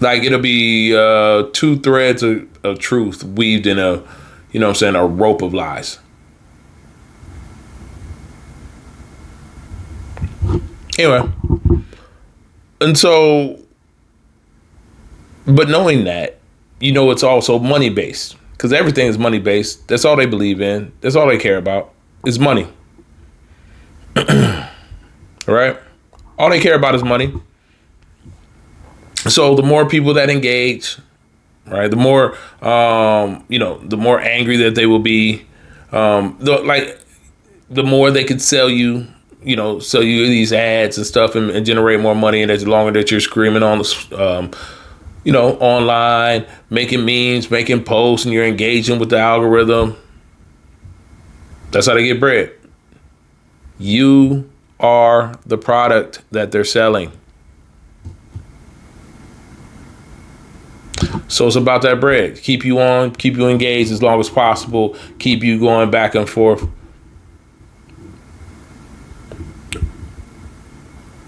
Like, it'll be 2 threads of truth weaved in a rope of lies. Anyway, and so, but knowing that, it's also money based, because everything is money based. That's all they believe in. That's all they care about is money. Right? All they care about is money. So the more people that engage, right, the more, the more angry that they will be, the more they could sell you these ads and stuff and generate more money. And the longer that you're screaming on online, making memes, making posts, and you're engaging with the algorithm, that's how they get bread. You are the product that they're selling. So it's about that bread. Keep you on, keep you engaged as long as possible, keep you going back and forth.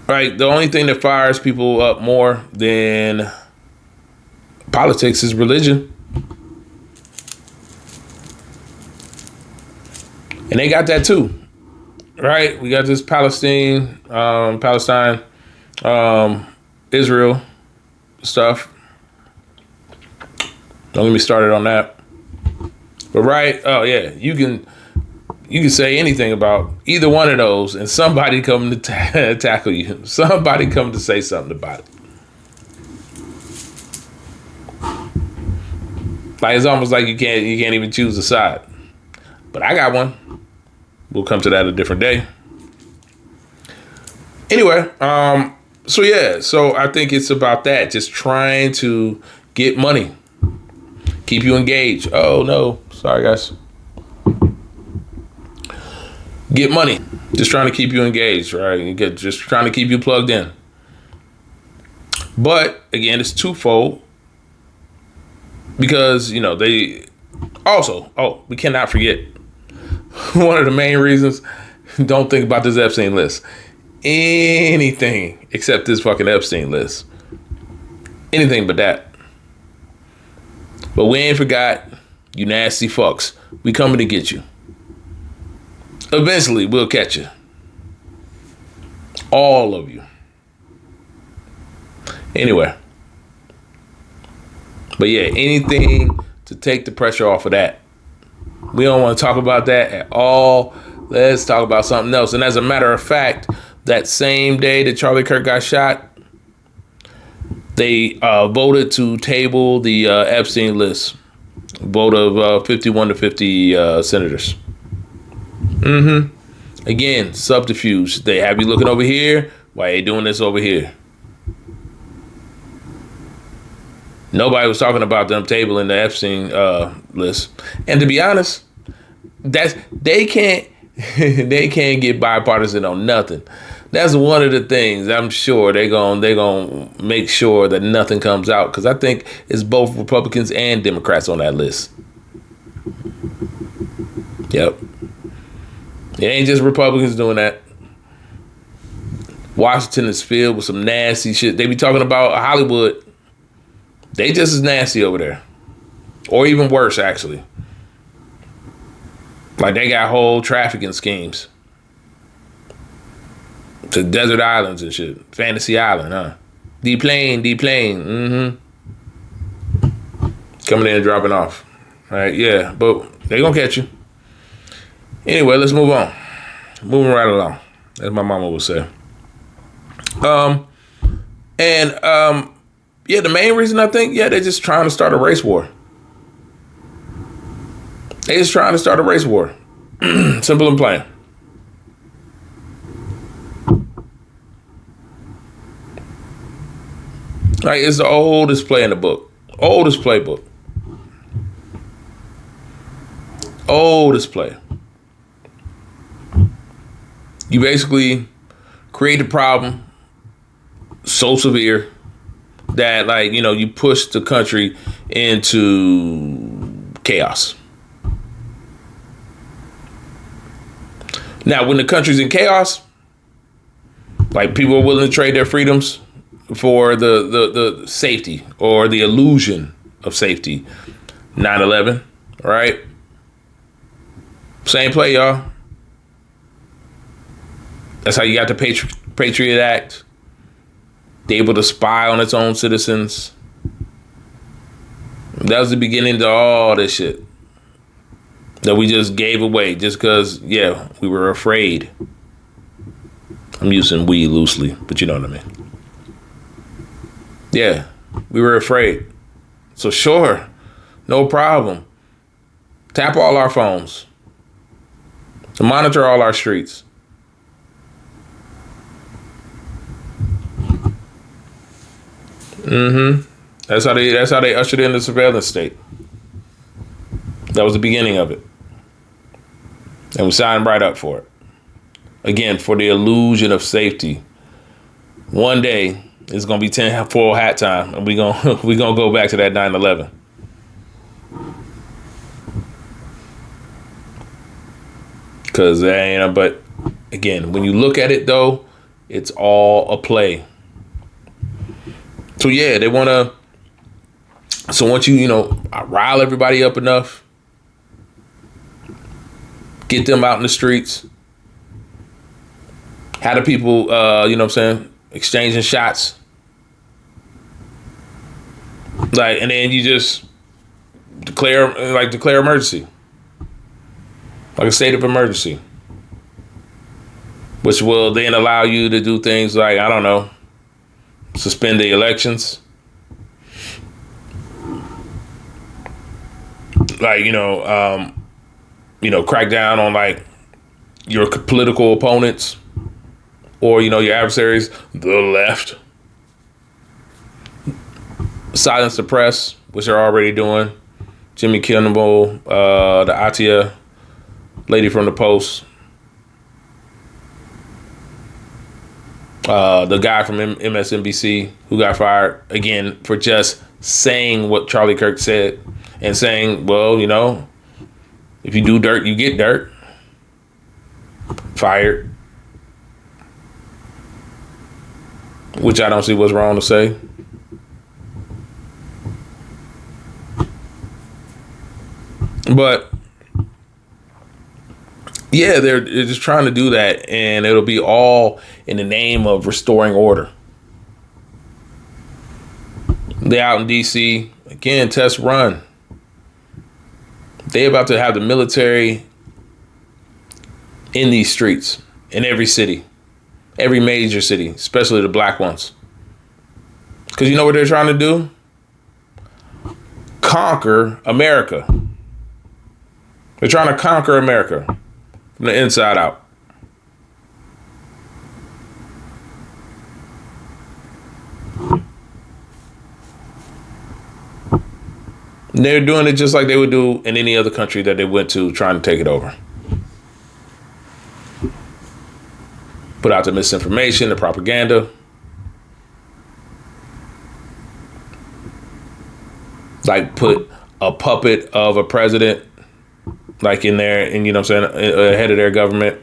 Right? The only thing that fires people up more than politics is religion. And they got that too. Right? We got this Palestine, Israel stuff. Don't get me started on that. But right, oh yeah, you can say anything about either one of those, and somebody come to tackle you. Somebody come to say something about it. Like, it's almost like you can't even choose a side. But I got one. We'll come to that a different day. Anyway, so I think it's about that. Just trying to get money. Keep you engaged. Oh no, sorry guys. Get money. Just trying to keep you engaged, right? Just trying to keep you plugged in. But again, it's twofold. Because, they also, we cannot forget one of the main reasons, don't think about this Epstein list. Anything except this fucking Epstein list. Anything but that. But we ain't forgot, you nasty fucks. We coming to get you. Eventually, we'll catch you. All of you. Anyway. But yeah, anything to take the pressure off of that. We don't want to talk about that at all. Let's talk about something else. And as a matter of fact, that same day that Charlie Kirk got shot, they voted to table the Epstein list. Vote of 51 to 50 senators. Again, subterfuge. They have you looking over here. Why are you doing this over here? Nobody was talking about them tabling the Epstein list. And to be honest, they can't get bipartisan on nothing. That's one of the things I'm sure they're gonna make sure that nothing comes out, because I think it's both Republicans and Democrats on that list. Yep. It ain't just Republicans doing that. Washington is filled with some nasty shit. They be talking about Hollywood. They just as nasty over there. Or even worse, actually. Like, they got whole trafficking schemes. To desert islands and shit. Fantasy Island, huh? D-plane. Coming in and dropping off. All right, yeah. But they gonna catch you. Anyway, let's move on. Moving right along. As my mama would say. Yeah, the main reason I think, they're just trying to start a race war. They're just trying to start a race war. Simple and plain. Like, it's the oldest play in the book. Oldest playbook. Oldest play. You basically create a problem so severe that, like, you push the country into chaos. Now, when the country's in chaos, like, people are willing to trade their freedoms for the safety or the illusion of safety. 9/11, right? Same play, y'all. That's how you got the Patriot Act. They able to spy on its own citizens. That was the beginning to all this shit that we just gave away just because, we were afraid. I'm using we loosely, but you know what I mean. Yeah, we were afraid. So sure, no problem. Tap all our phones. To monitor all our streets. That's how they ushered in the surveillance state. That was the beginning of it. And we signed right up for it. Again, for the illusion of safety. One day it's gonna be 10 full hat time, and we gonna go back to that 9/11. Cause but again, when you look at it though, it's all a play. So yeah, they wanna. So once you rile everybody up enough, get them out in the streets, have the people, exchanging shots, like, and then you just declare emergency, like a state of emergency, which will then allow you to do things like, I don't know, suspend the elections. Like, crack down on, like, your political opponents or, your adversaries, the left. Silence the press, which they're already doing. Jimmy Kimmel, the Atia lady from the Post. The guy from MSNBC who got fired, again, for just saying what Charlie Kirk said and saying, well, if you do dirt, you get dirt. Fired. Which I don't see what's wrong to say. But Yeah, they're just trying to do that, and it'll be all in the name of restoring order. They out in D.C. again, test run. They about to have the military in these streets, in every city, every major city, especially the black ones. Because you know what they're trying to do? Conquer America. They're trying to conquer America from the inside out. And they're doing it just like they would do in any other country that they went to, trying to take it over. Put out the misinformation, the propaganda. Like put a puppet of a president like in there, and you know what I'm saying, head of their government.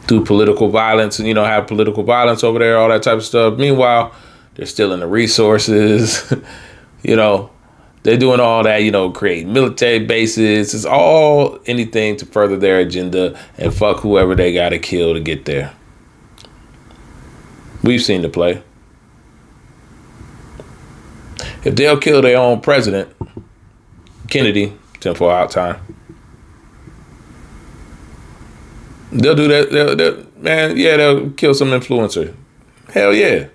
Do political violence and, you know, have political violence over there, all that type of stuff. Meanwhile, they're stealing the resources. You know, they're doing all that, you know, create military bases. It's all anything to further their agenda and fuck whoever they got to kill to get there. We've seen the play. If they'll kill their own president, Kennedy, 10-4 out time, they'll do that. Man, yeah, they'll kill some influencer. Hell yeah.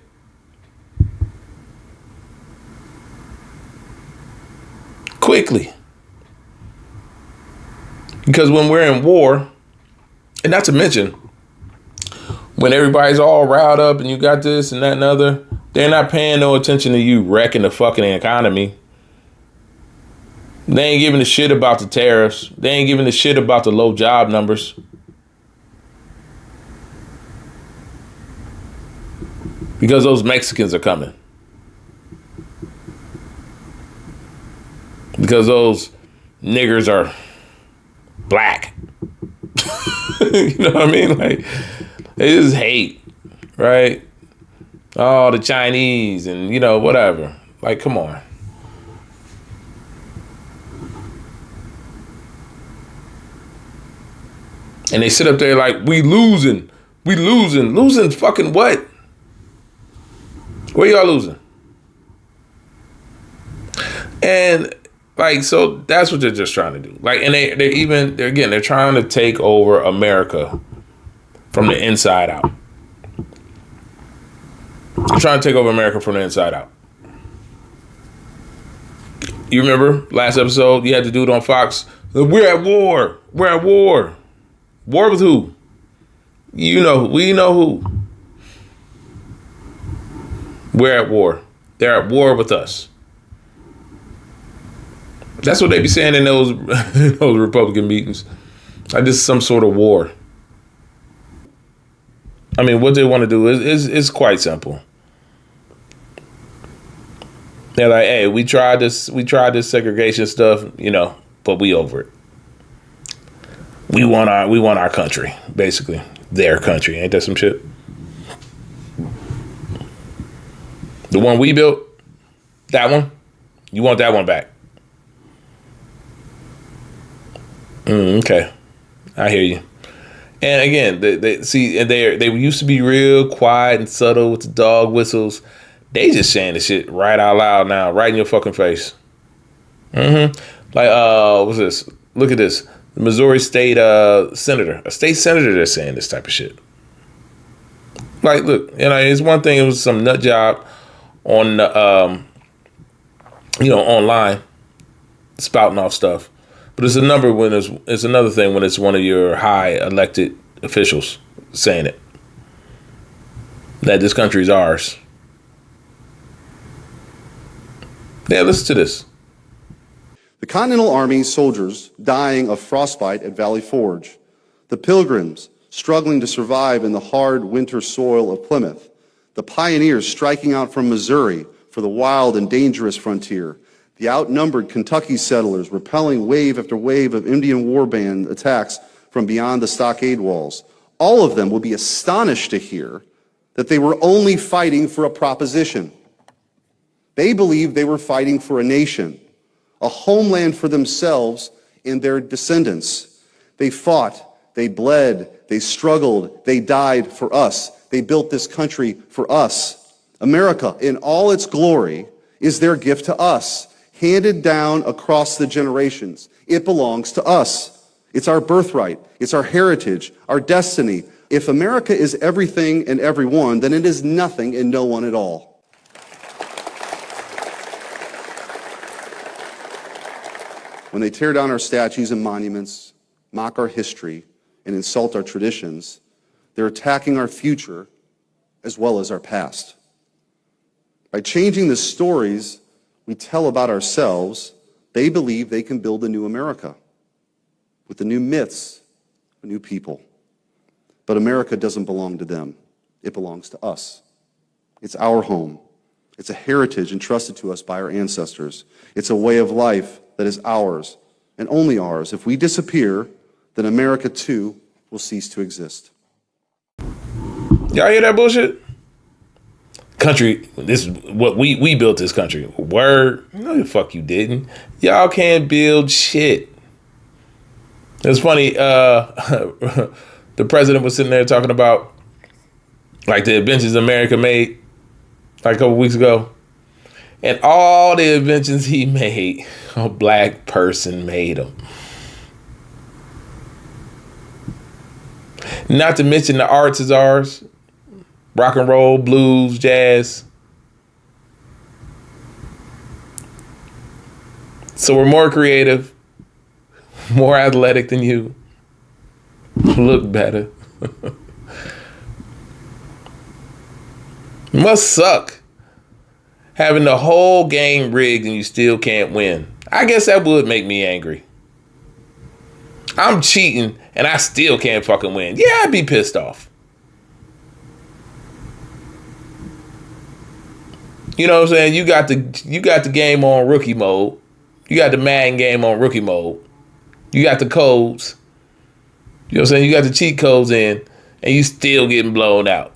Quickly. Because when we're in war, and not to mention, when everybody's all riled up and you got this and that and other, they're not paying no attention to you wrecking the fucking economy. They ain't giving a shit about the tariffs. They ain't giving a shit about the low job numbers. Because those Mexicans are coming. Because those niggers are black. You know what I mean? Like, they just hate, right? Oh, the Chinese and, you know, whatever. Like, come on. And they sit up there like, we losing. We losing. Losing fucking what? Where y'all losing? And like, so that's what they're just trying to do. Like, and they're trying to take over America from the inside out. They're trying to take over America from the inside out. You remember last episode, you had to do it on Fox. We're at war. We're at war. War with who? You know, we know who. We're at war. They're at war with us. That's what they be saying in those Republican meetings. Like, this is some sort of war. I mean, what they want to do is quite simple. They're like, hey, we tried this segregation stuff, you know, but we over it. We want our country, basically. Their country. Ain't that some shit? The one we built, that one, you want that one back. Okay, I hear you. And again, they used to be real quiet and subtle with the dog whistles. They just saying the shit right out loud now, right in your fucking face. Like, what's this? Look at this. The Missouri state senator, a state senator that's saying this type of shit. Like, look, you know, it's one thing. It was some nut job on, online, spouting off stuff. But it's another thing when it's one of your high elected officials saying it. That this country is ours. Yeah, listen to this. The Continental Army soldiers dying of frostbite at Valley Forge. The Pilgrims struggling to survive in the hard winter soil of Plymouth. The pioneers striking out from Missouri for the wild and dangerous frontier. The outnumbered Kentucky settlers repelling wave after wave of Indian war band attacks from beyond the stockade walls. All of them will be astonished to hear that they were only fighting for a proposition. They believed they were fighting for a nation, a homeland for themselves and their descendants. They fought, they bled, they struggled, they died for us. They built this country for us. America, in all its glory, is their gift to us, handed down across the generations. It belongs to us. It's our birthright. It's our heritage, our destiny. If America is everything and everyone, then it is nothing and no one at all. When they tear down our statues and monuments, mock our history, and insult our traditions, they're attacking our future as well as our past. By changing the stories we tell about ourselves, they believe they can build a new America with the new myths, a new people. But America doesn't belong to them. It belongs to us. It's our home. It's a heritage entrusted to us by our ancestors. It's a way of life that is ours and only ours. If we disappear, then America too will cease to exist. Y'all hear that bullshit? Country, this is what we built this country. Word. No, the fuck you didn't. Y'all can't build shit. It's funny, the president was sitting there talking about like the inventions America made like a couple weeks ago. And all the inventions he made, a black person made them. Not to mention the arts is ours. Rock and roll, blues, jazz. So we're more creative, more athletic than you. Look better. Must suck having the whole game rigged and you still can't win. I guess that would make me angry. I'm cheating and I still can't fucking win. Yeah, I'd be pissed off. You know what I'm saying? You got the game on rookie mode. You got the Madden game on rookie mode. You got the codes. You know what I'm saying? You got the cheat codes in, and you still getting blown out.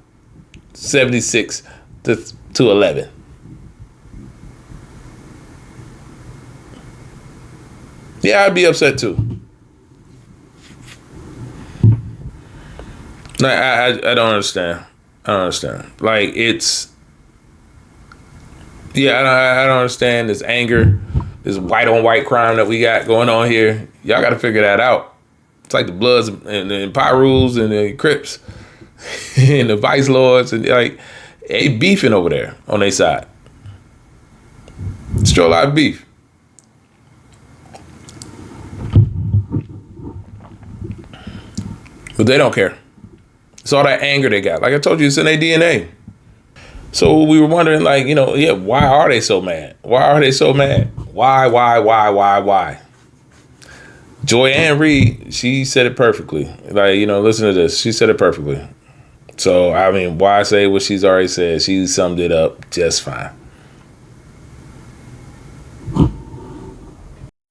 76 to 11. Yeah, I'd be upset too. I don't understand. I don't understand. Like, it's... Yeah, I don't understand this anger, this white on white crime that we got going on here. Y'all got to figure that out. It's like the Bloods and the Pyrus and the Crips and the Vice Lords, and like they beefing over there on their side. Still a lot of beef. But they don't care. It's all that anger they got. Like I told you, it's in their DNA. So we were wondering, like, you know, yeah, why are they so mad? Why are they so mad? Why? Joy-Ann Reid, she said it perfectly. Like, you know, listen to this. She said it perfectly. So, I mean, why say what she's already said? She summed it up just fine.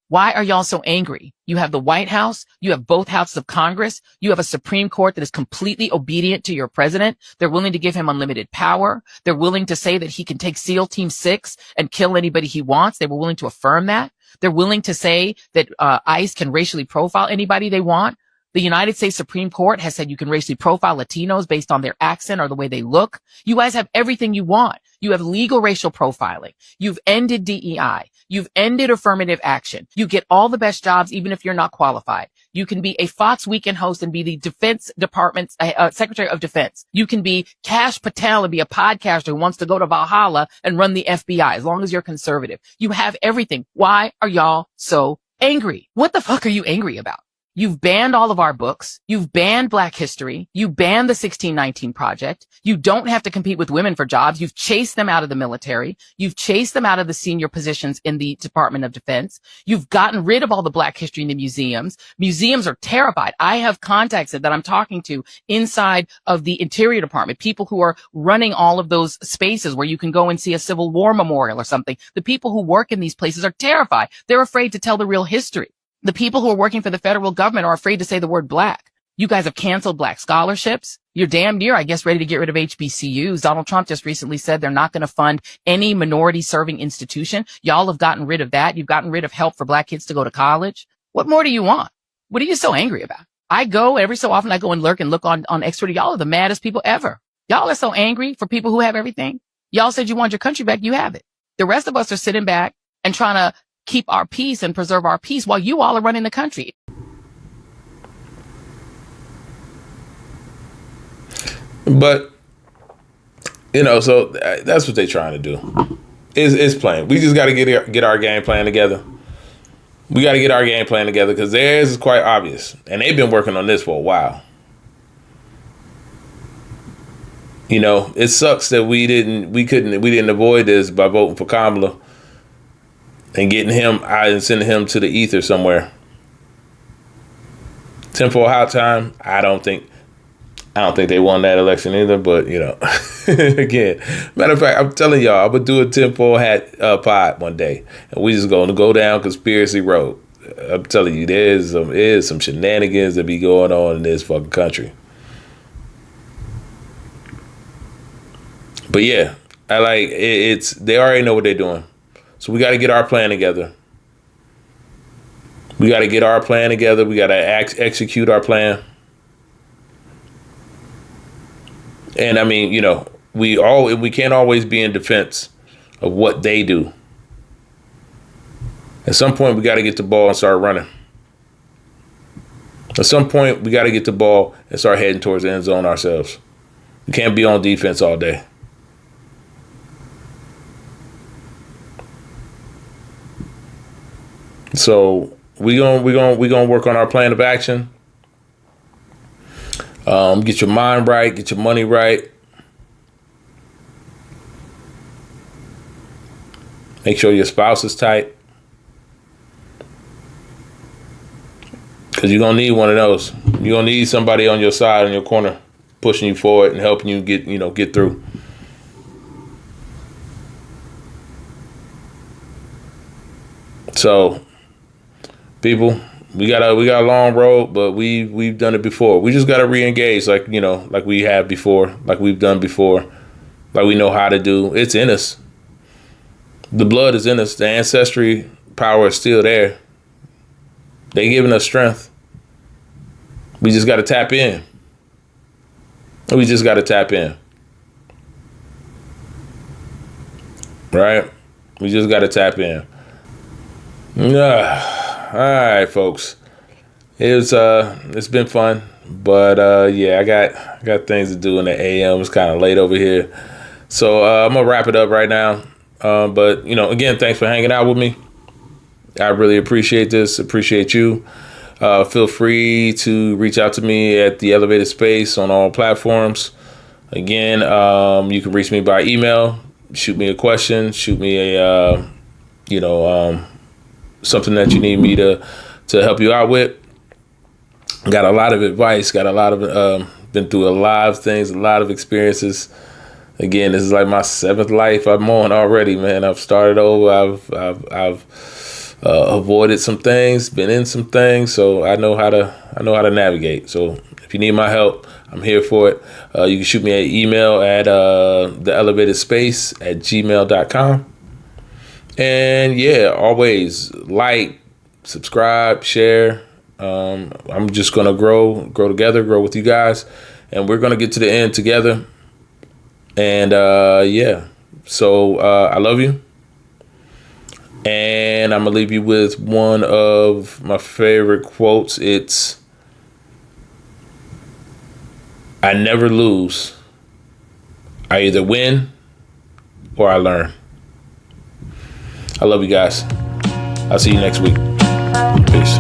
Why are y'all so angry? You have the White House. You have both houses of Congress. You have a Supreme Court that is completely obedient to your president. They're willing to give him unlimited power. They're willing to say that he can take SEAL Team 6 and kill anybody he wants. They were willing to affirm that. They're willing to say that ICE can racially profile anybody they want. The United States Supreme Court has said you can racially profile Latinos based on their accent or the way they look. You guys have everything you want. You have legal racial profiling. You've ended DEI. You've ended affirmative action. You get all the best jobs even if you're not qualified. You can be a Fox Weekend host and be the Defense Department's Secretary of Defense. You can be Kash Patel and be a podcaster who wants to go to Valhalla and run the FBI as long as you're conservative. You have everything. Why are y'all so angry? What the fuck are you angry about? You've banned all of our books. You've banned Black history. You banned the 1619 Project. You don't have to compete with women for jobs. You've chased them out of the military. You've chased them out of the senior positions in the Department of Defense. You've gotten rid of all the Black history in the museums. Museums are terrified. I have contacts that I'm talking to inside of the Interior Department, people who are running all of those spaces where you can go and see a Civil War memorial or something. The people who work in these places are terrified. They're afraid to tell the real history. The people who are working for the federal government are afraid to say the word Black. You guys have canceled black scholarships. You're damn near, I guess, ready to get rid of HBCUs. Donald Trump just recently said they're not going to fund any minority serving institution. Y'all have gotten rid of that. You've gotten rid of help for black kids to go to college. What more do you want? What are you so angry about? I go every so often, I go and look on X Twitter. Y'all are the maddest people ever. Y'all are so angry for people who have everything. Y'all said you want your country back. You have it. The rest of us are sitting back and trying to keep our peace and preserve our peace while you all are running the country. But, you know, so that's what they're trying to do. It's playing. We just got to get our game plan together. We got to get our game plan together because theirs is quite obvious. And they've been working on this for a while. You know, it sucks that we didn't avoid this by voting for Kamala and getting him out and sending him to the ether somewhere. 10-4 hot time, I don't think they won that election either, but, you know, again, matter of fact, I'm telling y'all, I'm going to do a 10-4 hat pod one day, and we just going to go down conspiracy road. I'm telling you, there's some shenanigans that be going on in this fucking country. But yeah, I like it's they already know what they're doing. So we got to get our plan together. We got to get our plan together. We got to execute our plan. And I mean, you know, we can't always be in defense of what they do. At some point, we got to get the ball and start running. At some point, we got to get the ball and start heading towards the end zone ourselves. We can't be on defense all day. So we gonna work on our plan of action. Get your mind right, get your money right. Make sure your spouse is tight. Because you're going to need one of those. You're going to need somebody on your side, in your corner, pushing you forward and helping you get through. So, people, we got a long road, but we've done it before. We just got to re-engage like we have before, like we've done before, like we know how to do. It's in us. The blood is in us. The ancestry power is still there. They giving us strength. We just got to tap in. We just got to tap in. Right? We just got to tap in. All right, folks. It's been fun, but yeah, I got things to do in the AM. It's kind of late over here, so I'm gonna wrap it up right now. But again, thanks for hanging out with me. I really appreciate this. Appreciate you. Feel free to reach out to me at the Elevated Space on all platforms. Again, you can reach me by email. Shoot me a question. Shoot me a something that you need me to help you out with. Got a lot of advice. Got a lot of been through a lot of things, a lot of experiences. Again, this is like my 7th life I'm on already, man. I've started over. I've avoided some things, been in some things, so I know how to navigate. So if you need my help, I'm here for it. You can shoot me an email at theelevatedspace@gmail.com. And yeah, always like, subscribe, share. I'm just gonna grow together, grow with you guys, and we're gonna get to the end together. And yeah, so I love you. And I'm going to leave you with one of my favorite quotes. It's, I never lose. I either win or I learn. I love you guys. I'll see you next week. Peace.